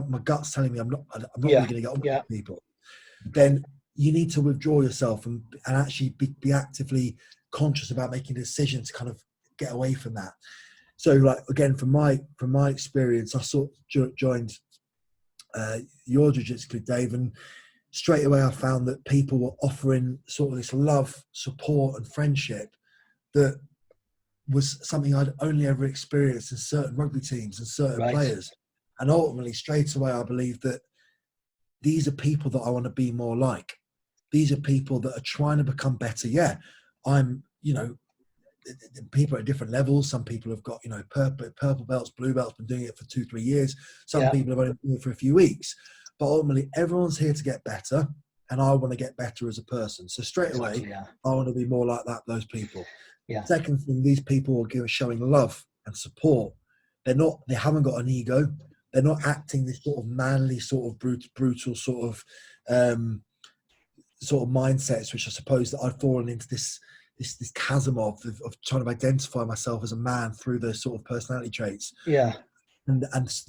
my gut's telling me I'm not really going to get on with people. Then you need to withdraw yourself and actually be actively conscious about making a decision to kind of get away from that. So, like, again, from my experience, I sort of joined your jiu-jitsu club, Dave, and straight away I found that people were offering sort of this love, support, and friendship that was something I'd only ever experienced in certain rugby teams and certain players. And ultimately, straight away, I believe that these are people that I want to be more like. These are people that are trying to become better. Yeah, I'm, you know, people at different levels. Some people have got, you know, purple belts, blue belts, been doing it for 2-3 years. Some people have only been doing it for a few weeks. But ultimately, everyone's here to get better, and I want to get better as a person. So straight away, I want to be more like those people. Second thing, these people are showing love and support. They haven't got an ego. They're not acting this sort of manly, sort of brutal sort of mindsets, which I suppose that I've fallen into this chasm of trying to identify myself as a man through those sort of personality traits. And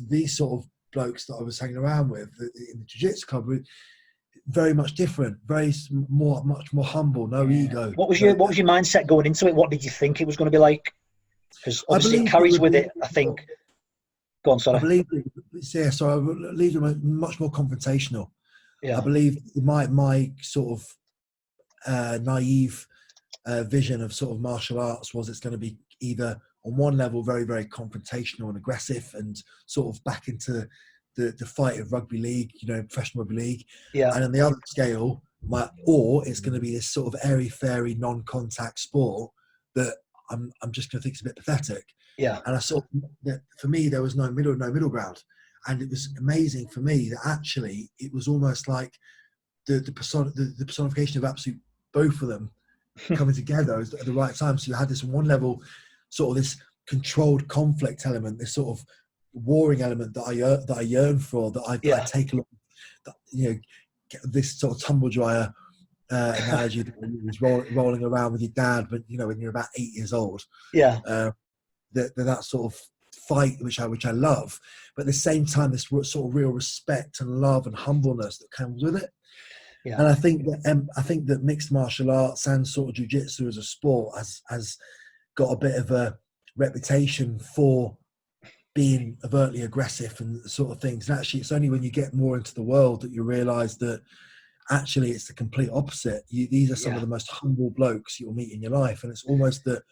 these sort of blokes that I was hanging around with in the jiu-jitsu club were very much different, much more humble, no ego. What was your mindset going into it? What did you think it was going to be like? Because obviously it carries with it, I think. Go on, sorry. I believe it much more confrontational. I believe my sort of naive vision of sort of martial arts was it's going to be either on one level very, very confrontational and aggressive and sort of back into the fight of rugby league, professional rugby league. Yeah. And on the other scale, or it's going to be this sort of airy-fairy non-contact sport that I'm just going to think is a bit pathetic. Yeah. And I saw that for me, there was no middle ground. And it was amazing for me that actually it was almost like the personification of absolute both of them coming together at the right time. So you had this one level, sort of this controlled conflict element, this sort of warring element that I yearn for, that I take a look, this sort of tumble dryer analogy that when you was rolling around with your dad, but when you're about 8 years old. Yeah. That sort of fight, which I love, but at the same time, this sort of real respect and love and humbleness that comes with it. Yeah. And I think that mixed martial arts and sort of jiu-jitsu as a sport has got a bit of a reputation for being overtly aggressive and sort of things. And actually, it's only when you get more into the world that you realise that actually it's the complete opposite. These are some of the most humble blokes you'll meet in your life, and it's almost that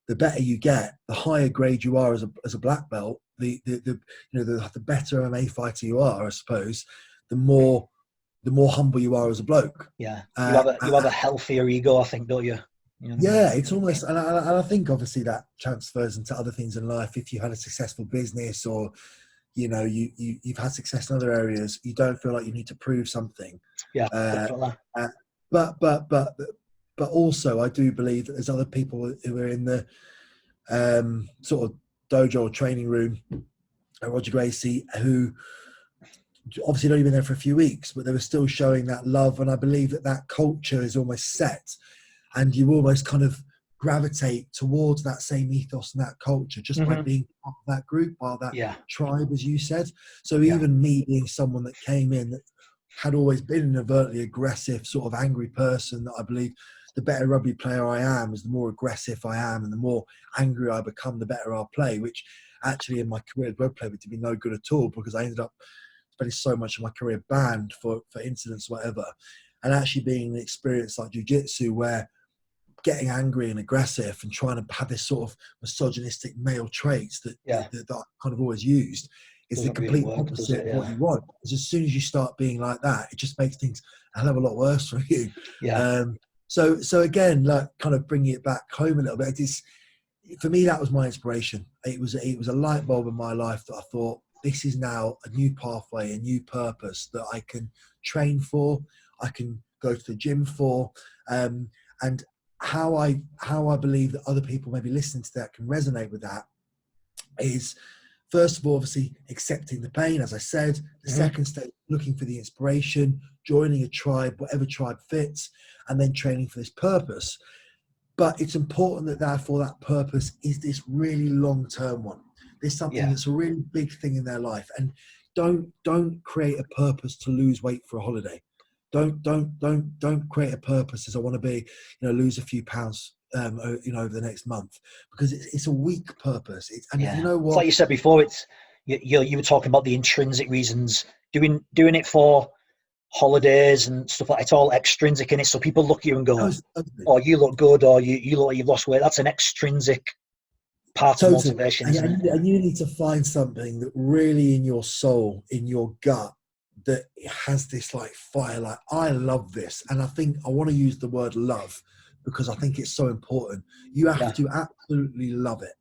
the better you get, the higher grade you are as a black belt, the better MMA fighter you are, I suppose, the more humble you are as a bloke. Yeah, you have a healthier ego, I think, don't you? Yeah, it's almost, and I think obviously that transfers into other things in life. If you had a successful business, or you've had success in other areas, you don't feel like you need to prove something. Yeah, definitely. But also, I do believe that there's other people who are in the sort of dojo or training room at Roger Gracie who obviously only been there for a few weeks, but they were still showing that love. And I believe that culture is almost set, and you almost kind of gravitate towards that same ethos and that culture just by being part of that group, part of that tribe, as you said. So even me being someone that came in that had always been an overtly aggressive, sort of angry person, that I believe the better rugby player I am is the more aggressive I am, and the more angry I become, the better I'll play, which actually in my career as rugby player did me no good at all, because I ended up spending so much of my career banned for incidents, whatever. And actually being an experience like jiu-jitsu, where getting angry and aggressive and trying to have this sort of misogynistic male traits that I kind of always used, is the complete opposite of what you want. Because as soon as you start being like that, it just makes things a hell of a lot worse for you. Yeah. So again, like kind of bringing it back home a little bit, for me, that was my inspiration. It was a light bulb in my life that I thought, this is now a new pathway, a new purpose that I can train for, I can go to the gym for, and how I believe that other people maybe listening to that can resonate with that is, first of all, obviously accepting the pain, as I said. The second stage, looking for the inspiration, joining a tribe, whatever tribe fits, and then training for this purpose. But it's important that therefore that purpose is this really long-term one. There's something that's a really big thing in their life. And don't create a purpose to lose weight for a holiday. Don't create a purpose as I want to be, lose a few pounds over the next month, because it's a weak purpose. You know what? It's like you said before, you were talking about the intrinsic reasons, doing it for holidays and stuff like that. It's all extrinsic in it. So people look at you and go, "Oh, you look good," or "You look like you've lost weight." That's an extrinsic part of motivation, isn't it? And you need to find something that really in your soul, in your gut, that has this like fire. Like, I love this, and I think I want to use the word love, because I think it's so important. You have to absolutely love it.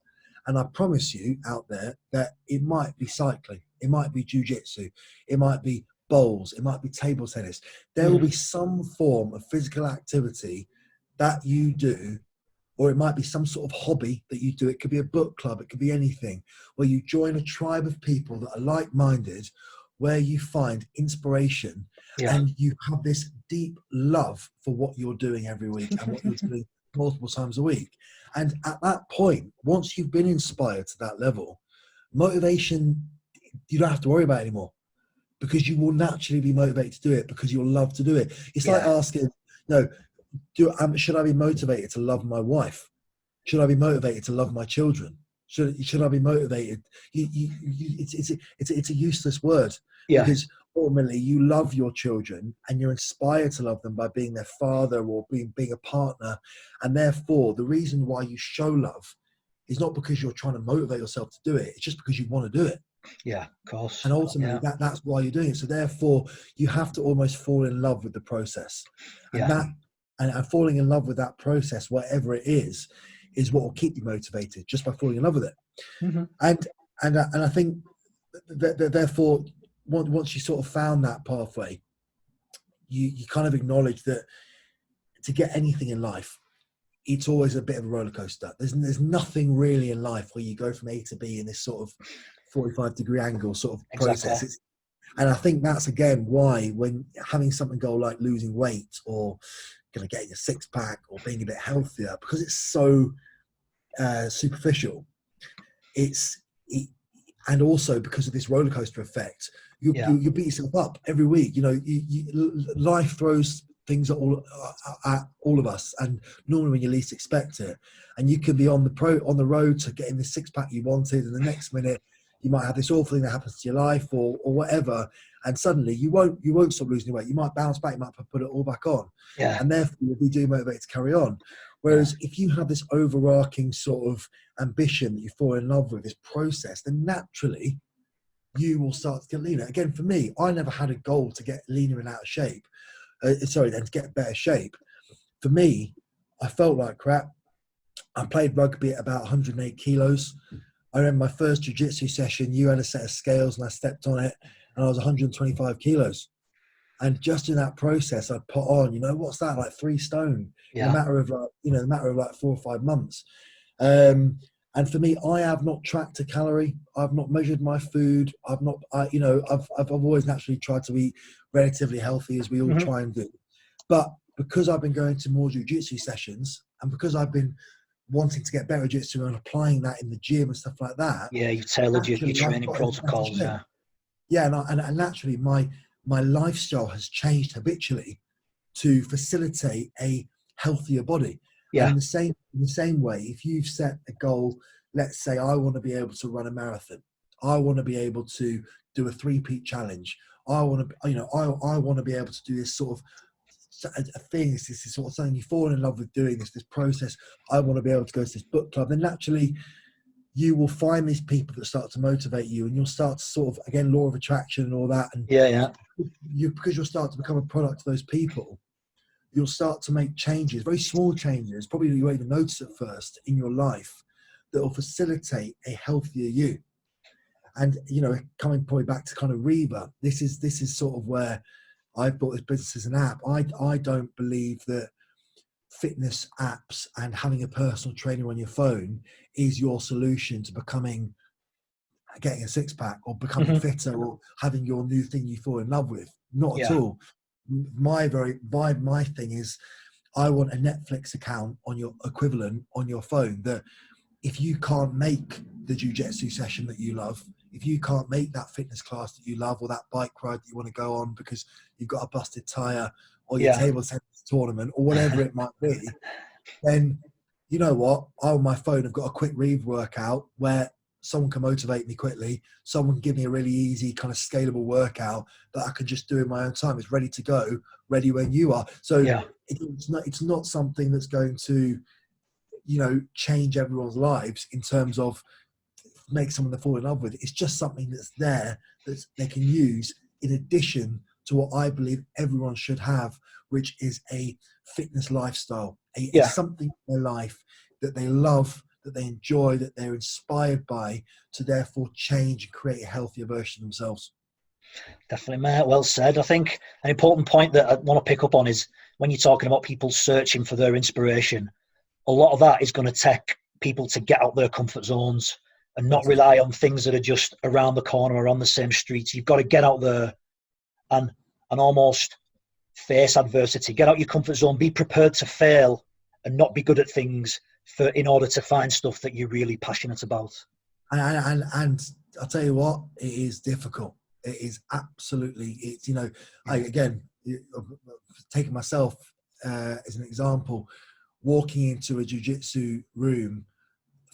And I promise you out there that it might be cycling, it might be jiu-jitsu, it might be bowls, it might be table tennis. There will be some form of physical activity that you do, or it might be some sort of hobby that you do. It could be a book club, it could be anything, where you join a tribe of people that are like-minded, where you find inspiration and you have this deep love for what you're doing every week and what you're doing multiple times a week. And at that point, once you've been inspired to that level, motivation, you don't have to worry about it anymore, because you will naturally be motivated to do it because you'll love to do it. It's like asking, should I be motivated to love my wife? Should I be motivated to love my children? Should I be motivated? It's a useless word, because ultimately you love your children and you're inspired to love them by being their father or being a partner. And therefore, the reason why you show love is not because you're trying to motivate yourself to do it. It's just because you want to do it. Yeah, of course. And ultimately that's why you're doing it. So therefore you have to almost fall in love with the process. And and falling in love with that process, whatever it is what will keep you motivated, just by falling in love with it. Mm-hmm. And I think that therefore, once you sort of found that pathway, you kind of acknowledge that to get anything in life, it's always a bit of a roller coaster. There's nothing really in life where you go from A to B in this sort of 45-degree angle sort of process. And I think that's again why, when having something go like losing weight or going to get a six-pack or being a bit healthier, because it's so superficial, and also because of this roller coaster effect, you beat yourself up every week. Life throws things at all of us, and normally when you least expect it, and you can be on the road to getting the six-pack you wanted, and the next minute you might have this awful thing that happens to your life or whatever, and suddenly you won't stop losing weight. You might bounce back, you might put it all back on, and therefore you'll be demotivated to carry on. Whereas if you have this overarching sort of ambition that you fall in love with, this process, then naturally you will start to get leaner. Again, for me, I never had a goal to get leaner and out of shape. And to get better shape. For me, I felt like crap. I played rugby at about 108 kilos. I remember my first jiu-jitsu session, you had a set of scales and I stepped on it and I was 125 kilos. And just in that process, I put on, what's that, like 3 stone in a matter of like 4 or 5 months. And for me, I have not tracked a calorie. I've not measured my food. I've always naturally tried to eat relatively healthy, as we all try and do. But because I've been going to more jiu-jitsu sessions, and because I've been wanting to get better at jiu-jitsu and applying that in the gym and stuff like that. Yeah, you've tailored your training protocols. And naturally my lifestyle has changed habitually to facilitate a healthier body. And in the same way, if you've set a goal, let's say I want to be able to run a marathon, I want to be able to do a 3-peat challenge, I want to be able to do this sort of a thing, this is sort of something you fall in love with doing, this process. I want to be able to go to this book club. Then naturally you will find these people that start to motivate you, and you'll start to sort of, again, law of attraction and all that. And because you'll start to become a product of those people, you'll start to make changes, very small changes, probably you won't even notice at first in your life, that will facilitate a healthier you. And, coming probably back to kind of Reva, this is sort of where I've built this business as an app. I don't believe that fitness apps and having a personal trainer on your phone is your solution to getting a six-pack or becoming fitter or having your new thing you fall in love with. Not at all. My thing is, I want a Netflix account on your equivalent on your phone, that if you can't make the jiu-jitsu session that you love, if you can't make that fitness class that you love, or that bike ride that you want to go on because you've got a busted tire, or your table tennis tournament, or whatever it might be, then you know what? I on my phone have got a quick Reva workout where someone can motivate me quickly. Someone can give me a really easy kind of scalable workout that I can just do in my own time. It's ready to go, ready when you are. So it's not something that's going to, change everyone's lives in terms of make someone to fall in love with. It's just something that's there that they can use in addition to what I believe everyone should have, which is a fitness lifestyle, something in their life that they love, that they enjoy, that they're inspired by, to therefore change and create a healthier version of themselves. Definitely, mate. Well said. I think an important point that I want to pick up on is when you're talking about people searching for their inspiration, a lot of that is going to take people to get out their comfort zones and not rely on things that are just around the corner or on the same streets. You've got to get out there and almost face adversity, get out your comfort zone, be prepared to fail and not be good at things in order to find stuff that you're really passionate about. And I'll tell you what, it is difficult. It is absolutely, it's, again, taking myself as an example, walking into a jiu-jitsu room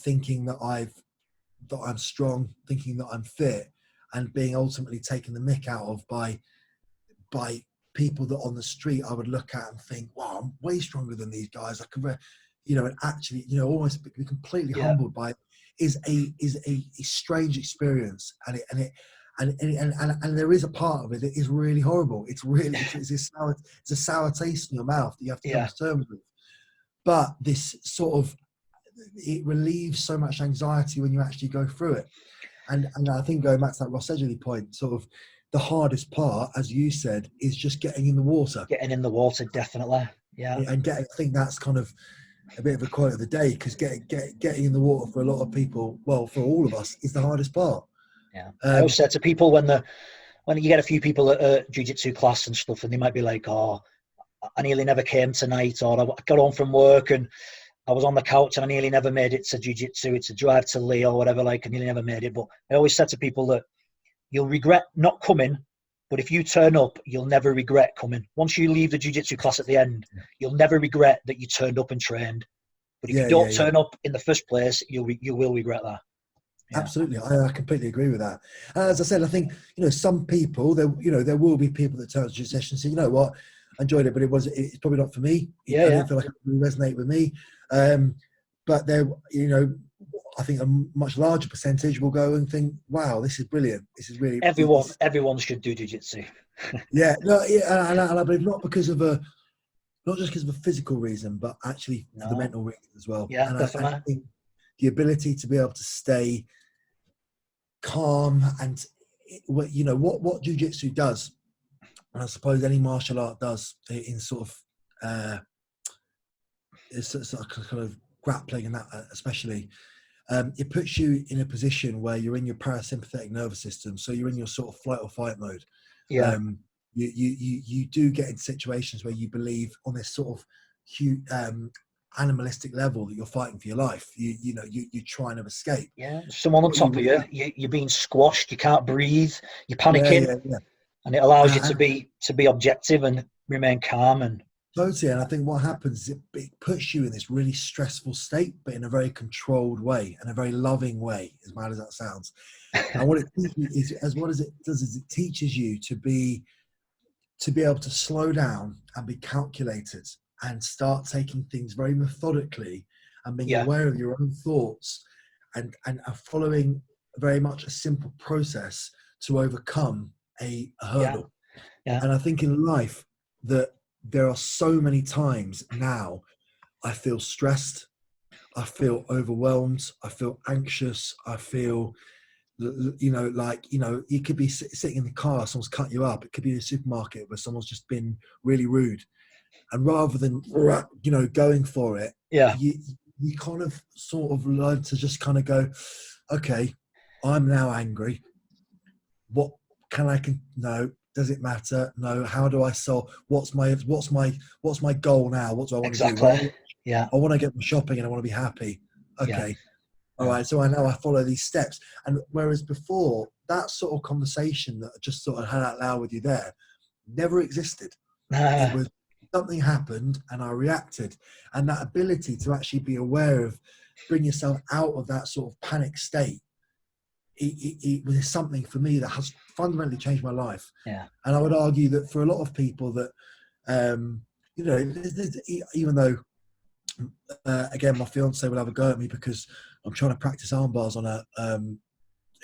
thinking that I've that I'm strong, thinking that I'm fit, and being ultimately taken the mick out of by people that on the street I would look at and think, wow, I'm way stronger than these guys. I could, and actually, almost be completely humbled by it is a strange experience, and there is a part of it that is really horrible. It's really it's a sour taste in your mouth that you have to come to terms with. But this sort of, it relieves so much anxiety when you actually go through it. And I think, going back to that Ross Edgerly point, sort of the hardest part, as you said, is just getting in the water. Getting in the water, definitely. Yeah. And I think that's kind of a bit of a quote of the day, because getting in the water for a lot of people, well, for all of us, is the hardest part. Yeah. I always said to people, when you get a few people at jiu-jitsu class and stuff, and they might be like, oh, I nearly never came tonight, or I got home from work and I was on the couch and I nearly never made it to jiu-jitsu. It's a drive to Leigh or whatever, like, I nearly never made it. But I always said to people that you'll regret not coming, but if you turn up, you'll never regret coming. Once you leave the jiu-jitsu class at the end, you'll never regret that you turned up and trained. But if you don't turn up in the first place, you will regret that. Yeah. Absolutely, I completely agree with that. As I said, I think some people, there will be people that turn to jiu-jitsu session and say, you know what, I enjoyed it, but it's probably not for me. I didn't feel like it really resonate with me. But there, I think a much larger percentage will go and think, wow, this is brilliant. This is really everyone should do jiu-jitsu. And I believe not just because of a physical reason, but actually for the mental reason as well. Yeah, and definitely. I think the ability to be able to stay calm, and what jiu-jitsu does, and I suppose any martial art does in sort of kind of grappling and that especially, it puts you in a position where you're in your parasympathetic nervous system, so you're in your sort of flight or fight mode. You do get in situations where you believe on this sort of animalistic level that you're fighting for your life. You're trying to escape. Yeah, someone on top of you. You're being squashed. You can't breathe. You're panicking, and it allows you to be objective and remain calm. And totally. And I think what happens is it puts you in this really stressful state, but in a very controlled way and a very loving way, as mad as that sounds. And what it teaches is it teaches you to be able to slow down and be calculated, and start taking things very methodically, and being aware of your own thoughts, and following very much a simple process to overcome a hurdle. And I think in life that there are so many times now I feel stressed, I feel overwhelmed, I feel anxious, I feel, you could be sitting in the car, someone's cut you up. It could be in a supermarket where someone's just been really rude. And rather than, going for it, you kind of sort of learn to just kind of go, okay, I'm now angry. What no, does it matter? No. How do I solve? What's my goal now? What do I want to do? I want to get my shopping and I want to be happy. Okay. All right. So I know I follow these steps. And whereas before, that sort of conversation that I just sort of had out loud with you there never existed. It was, something happened and I reacted. And that ability to actually be aware of, bring yourself out of that sort of panic state, it was something for me that has fundamentally changed my life. And I would argue that for a lot of people that, even though, again, my fiance will have a go at me because I'm trying to practice arm bars on her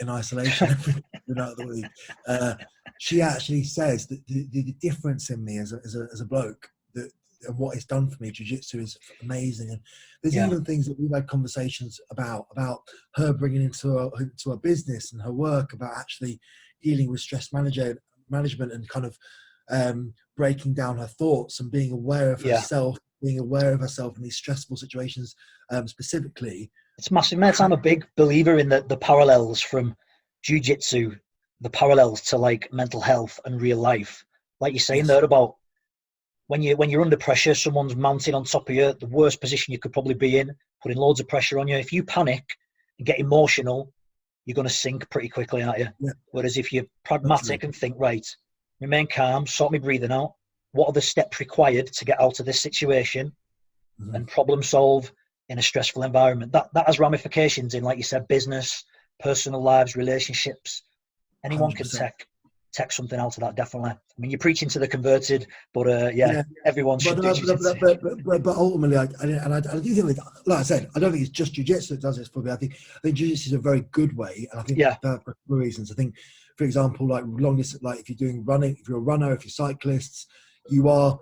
in isolation every night of the week. She actually says that the difference in me as a bloke, and what it's done for me, jiu-jitsu is amazing. And there's even things that we've had conversations about her bringing into her business and her work, about actually dealing with stress management and kind of breaking down her thoughts and being aware of herself, in these stressful situations specifically. It's massive, mate. I'm a big believer in the parallels from jiu-jitsu, the parallels to like mental health and real life. Like you're saying there about when you're under pressure, someone's mounting on top of you, the worst position you could probably be in, putting loads of pressure on you. If you panic and get emotional, you're going to sink pretty quickly, aren't you? Whereas if you're pragmatic and think, right, remain calm, sort me breathing out, what are the steps required to get out of this situation, and problem solve in a stressful environment, that has ramifications in, like you said, business, personal lives, relationships. Anyone 100%. can take something out of that, definitely. I mean, you're preaching to the converted, but everyone should do jiu-jitsu. But ultimately, I do think, like I said, I don't think it's just jiu-jitsu that does this for me. I think jiu-jitsu is a very good way, and I think for reasons. I think, for example, like if you're doing running, if you're a runner, if you're cyclists, you are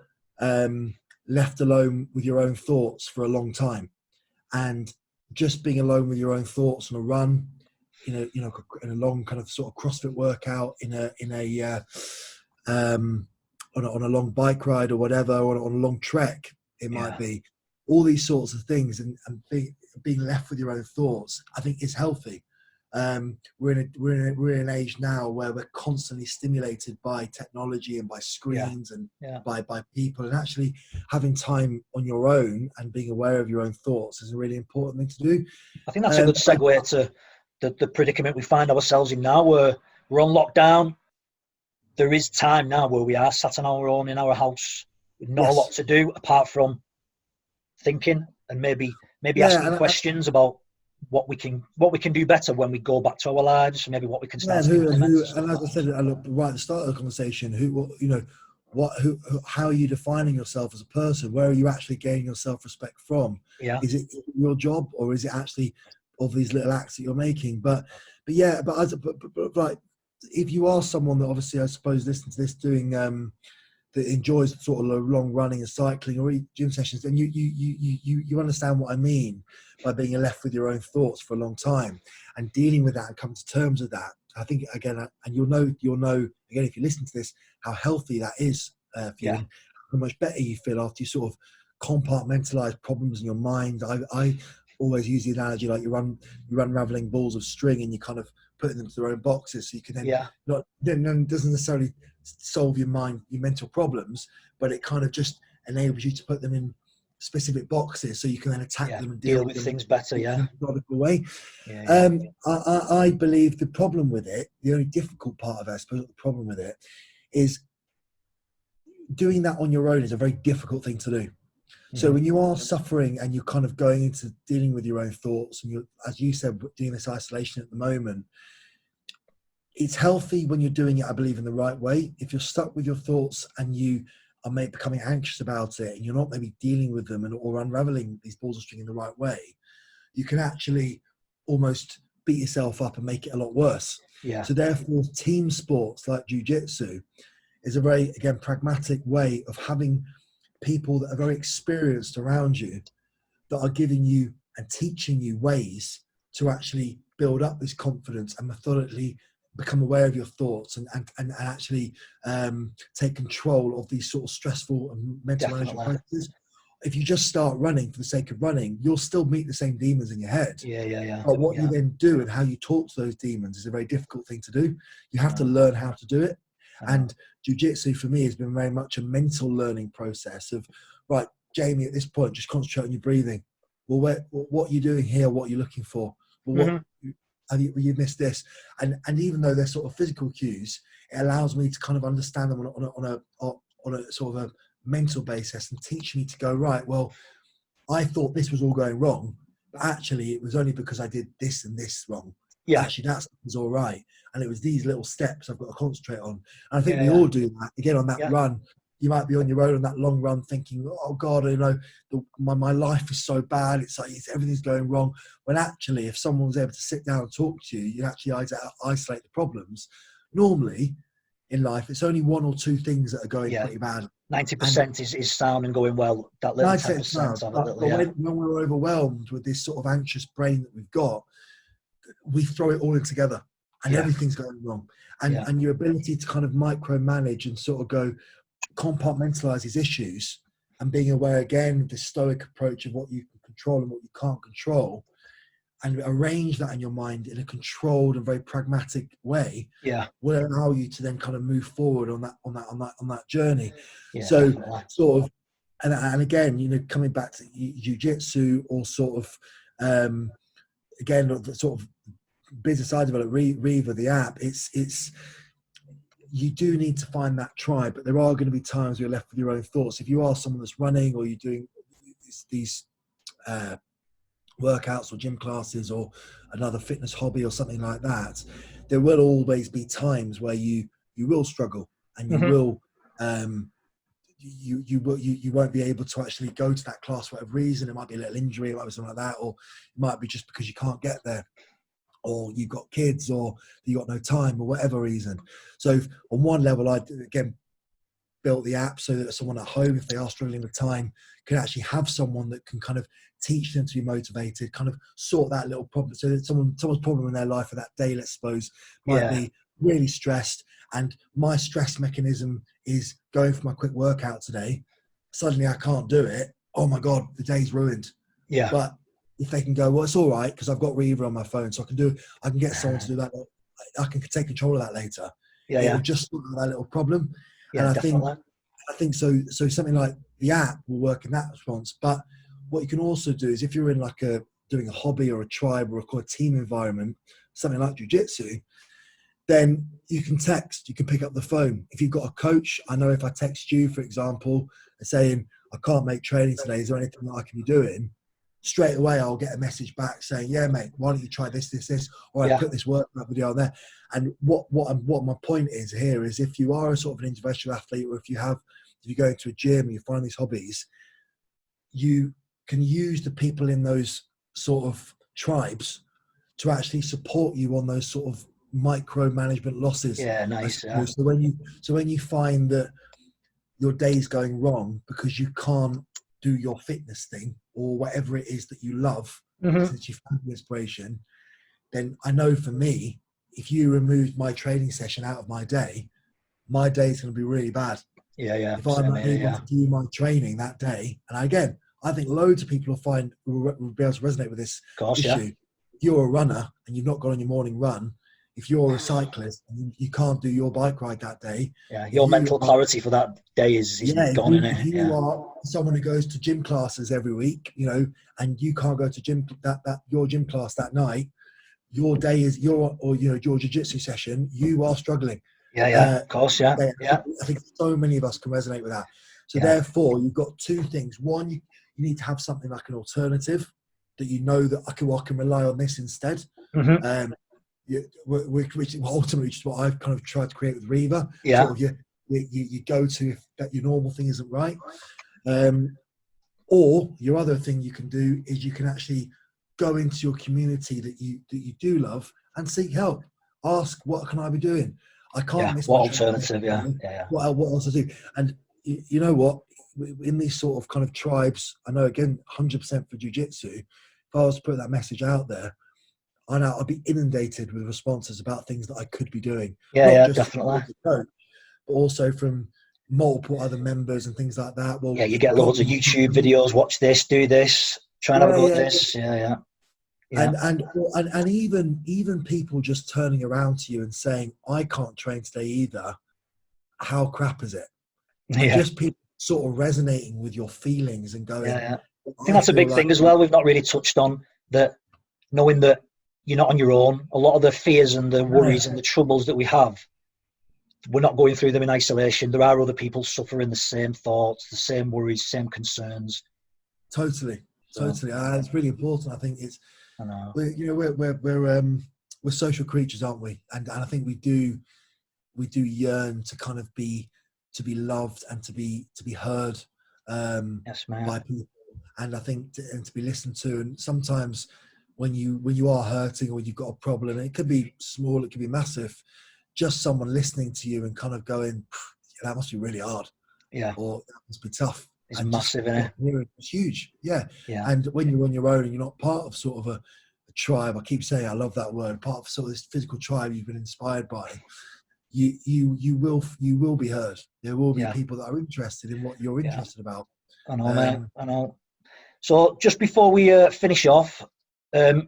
left alone with your own thoughts for a long time, and just being alone with your own thoughts on a run, in a long kind of sort of CrossFit workout, on a long bike ride or whatever, or on a long trek, it might be, all these sorts of things, and being left with your own thoughts, I think is healthy. We're in an age now where we're constantly stimulated by technology and by screens and by people, and actually having time on your own and being aware of your own thoughts is a really important thing to do. I think that's a good segue to the predicament we find ourselves in now, where we're on lockdown. There is time now where we are sat on our own in our house with not a lot to do apart from thinking and maybe asking questions about what we can do better when we go back to our lives, maybe what we can start to implement. And as I said right at the start of the conversation, how are you defining yourself as a person? Where are you actually gaining your self-respect from? Is it your job, or is it actually of these little acts that you're making? But like, if you are someone that obviously, I suppose, listens to this, doing that enjoys sort of long running and cycling or gym sessions, and you understand what I mean by being left with your own thoughts for a long time and dealing with that and come to terms with that. I think, again, and you'll know again, if you listen to this, how healthy that is for you, and how much better you feel after you sort of compartmentalize problems in your mind. I always use the analogy like you're unraveling balls of string and you kind of putting them to their own boxes, so you can then it doesn't necessarily solve your mental problems, but it kind of just enables you to put them in specific boxes so you can then attack them and deal with things better. In a methodical way. I believe the problem with it, the only difficult part of it, I suppose, the problem with it is doing that on your own is a very difficult thing to do. So when you are suffering and you're kind of going into dealing with your own thoughts, and you're, as you said, doing this isolation at the moment, it's healthy when you're doing it, I believe, in the right way. If you're stuck with your thoughts and you are becoming anxious about it, and you're not maybe dealing with them or unraveling these balls of string in the right way, you can actually almost beat yourself up and make it a lot worse. So therefore, team sports like jiu-jitsu is a very, again, pragmatic way of having people that are very experienced around you that are giving you and teaching you ways to actually build up this confidence and methodically become aware of your thoughts and actually take control of these sort of stressful and mental management practices. If you just start running for the sake of running, you'll still meet the same demons in your head. But what you then do and how you talk to those demons is a very difficult thing to do. You have to learn how to do it. And jiu-jitsu for me has been very much a mental learning process of, right, Jamie, at this point, just concentrate on your breathing. Well, what are you doing here? What are you looking for? Well, you've missed this. And even though they're sort of physical cues, it allows me to kind of understand them on a sort of a mental basis and teach me to go, right, well, I thought this was all going wrong, but actually it was only because I did this and this wrong. Actually, that was all right. And it was these little steps I've got to concentrate on. And I think we all do that. Again, on that run, you might be on your own on that long run thinking, oh God, my life is so bad. It's like everything's going wrong. When actually, if someone was able to sit down and talk to you, you actually isolate the problems. Normally, in life, it's only one or two things that are going pretty bad. 90% is sound and going well. That little 10%. When we're overwhelmed with this sort of anxious brain that we've got, we throw it all in together and everything's going wrong. And your ability to kind of micromanage and sort of go compartmentalize these issues and being aware again of the stoic approach of what you can control and what you can't control, and arrange that in your mind in a controlled and very pragmatic way, will allow you to then kind of move forward on that journey. So definitely. Sort of, and again, coming back to jiu-jitsu or sort of, again, the sort of business side of it, Reva, the app, it's you do need to find that tribe, but there are going to be times where you're left with your own thoughts. If you are someone that's running or you're doing these workouts or gym classes or another fitness hobby or something like that, there will always be times where you will struggle, and you will you won't be able to actually go to that class for whatever reason. It might be a little injury, it might be something like that, or it might be just because you can't get there, or you've got kids, or you got no time, or whatever reason. So on one level, I again built the app so that someone at home, if they are struggling with time, can actually have someone that can kind of teach them to be motivated, kind of sort that little problem. So that someone's problem in their life for that day, let's suppose, might be really stressed, and my stress mechanism is going for my quick workout today. Suddenly I can't do it. Oh my God, the day's ruined. Yeah. But if they can go, well, it's all right because I've got Reva on my phone, so I can get someone to do that. I can take control of that later. It'll just sort out that little problem. Yeah, and definitely. I think so something like the app will work in that response. But what you can also do is, if you're in like doing a hobby or a tribe or a team environment, something like jiu-jitsu, then you can text, you can pick up the phone. If you've got a coach, I know if I text you, for example, saying, I can't make training today, is there anything that I can be doing? Straight away, I'll get a message back saying, yeah, mate, why don't you try this, or I put this workout video on there. And what my point is here is, if you are a sort of an individual athlete, or if you go into a gym and you find these hobbies, you can use the people in those sort of tribes to actually support you on those sort of micromanagement losses. Yeah, nice. Yeah. So when you find that your day's going wrong because you can't do your fitness thing or whatever it is that you love, since you found the inspiration, then I know for me, if you removed my training session out of my day is going to be really bad. Yeah. If I'm not able to do my training that day, and again, I think loads of people will be able to resonate with this issue. Yeah. If you're a runner and you've not gone on your morning run, if you're a cyclist and you can't do your bike ride that day, your mental clarity for that day is gone, isn't it? If you are someone who goes to gym classes every week, and you can't go to your gym class that night, your day is your jiu-jitsu session, you are struggling. Of course. I think so many of us can resonate with that. So therefore, you've got two things. One, you need to have something like an alternative that that I can rely on this instead. Which ultimately is what I've kind of tried to create with Reva. Sort of you go to if that your normal thing isn't right. Or your other thing you can do is you can actually go into your community that you do love and seek help. Ask, what can I be doing? I can't miss what alternative, What else to do? And you know what? In these sort of kind of tribes, I know, again, 100% for jiu-jitsu, if I was to put that message out there, I know I'd be inundated with responses about things that I could be doing. Not just definitely. From the coach, but also from multiple other members and things like that. Well, you get loads of YouTube videos. Watch this, do this, try and have a go at this. And even people just turning around to you and saying, I can't train today either. How crap is it? Just people sort of resonating with your feelings and going. I think that's a big thing as well. We've not really touched on that, knowing that you're not on your own. A lot of the fears and the worries and the troubles that we have, we're not going through them in isolation. There are other people suffering the same thoughts, the same worries, same concerns. Totally. It's really important. I think it's, we're social creatures, aren't we? And I think we do yearn to kind of be loved and to be heard by people. And I think to be listened to. And sometimes when you are hurting or you've got a problem, it could be small, it could be massive, just someone listening to you and kind of going, that must be really hard. Or that must be tough. It's massive, isn't it? It's huge. And when you're on your own and you're not part of sort of a tribe, I keep saying I love that word, part of sort of this physical tribe you've been inspired by, you will be heard. There will be people that are interested in what you're interested about. I know, mate. I know. So just before we finish off,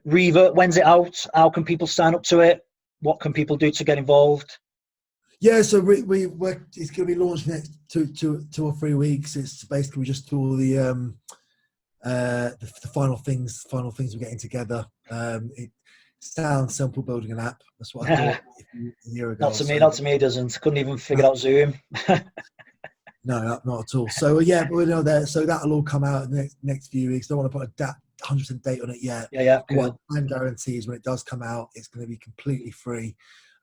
Reva, when's it out? How can people sign up to it? What can people do to get involved? So it's going to be launched next two or 3 weeks. It's basically just all the final things we're getting together. It sounds simple, building an app. That's what I thought a year ago. Not to me, it doesn't. Couldn't even figure out Zoom. No, not at all. So we're there. So that'll all come out in the next few weeks. Don't want to put a 100% date on it yet. Yeah. What I can guarantee is when it does come out, it's going to be completely free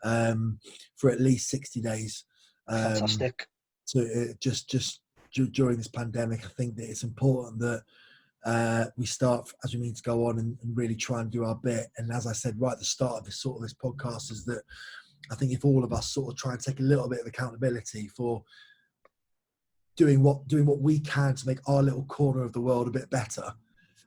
for at least 60 days. Fantastic. So just during this pandemic, I think that it's important that we start as we need to go on and really try and do our bit. And as I said right at the start of this podcast, is that I think if all of us sort of try and take a little bit of accountability for doing what we can to make our little corner of the world a bit better,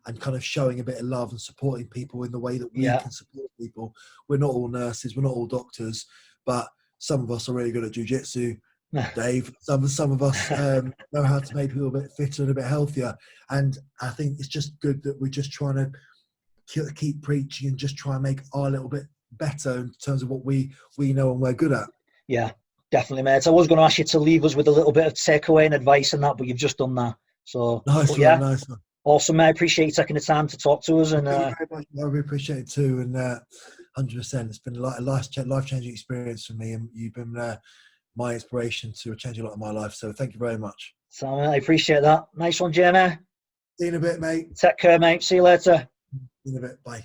and kind of showing a bit of love and supporting people in the way that we can support people. We're not all nurses, we're not all doctors, but some of us are really good at jiu-jitsu. Dave, some of us know how to make people a bit fitter and a bit healthier. And I think it's just good that we're just trying to keep preaching and just try and make our little bit better in terms of what we know and we're good at. Yeah, definitely, mate. I was going to ask you to leave us with a little bit of takeaway and advice and that, but you've just done that. So nice one. Awesome, mate. I appreciate you taking the time to talk to us. And very much. I really appreciate it too. And 100%, it's been a life-changing experience for me, and you've been my inspiration to change a lot of my life. So thank you very much. So I appreciate that. Nice one, Jamie. See you in a bit, mate. Take care, mate. See you later. See you in a bit. Bye.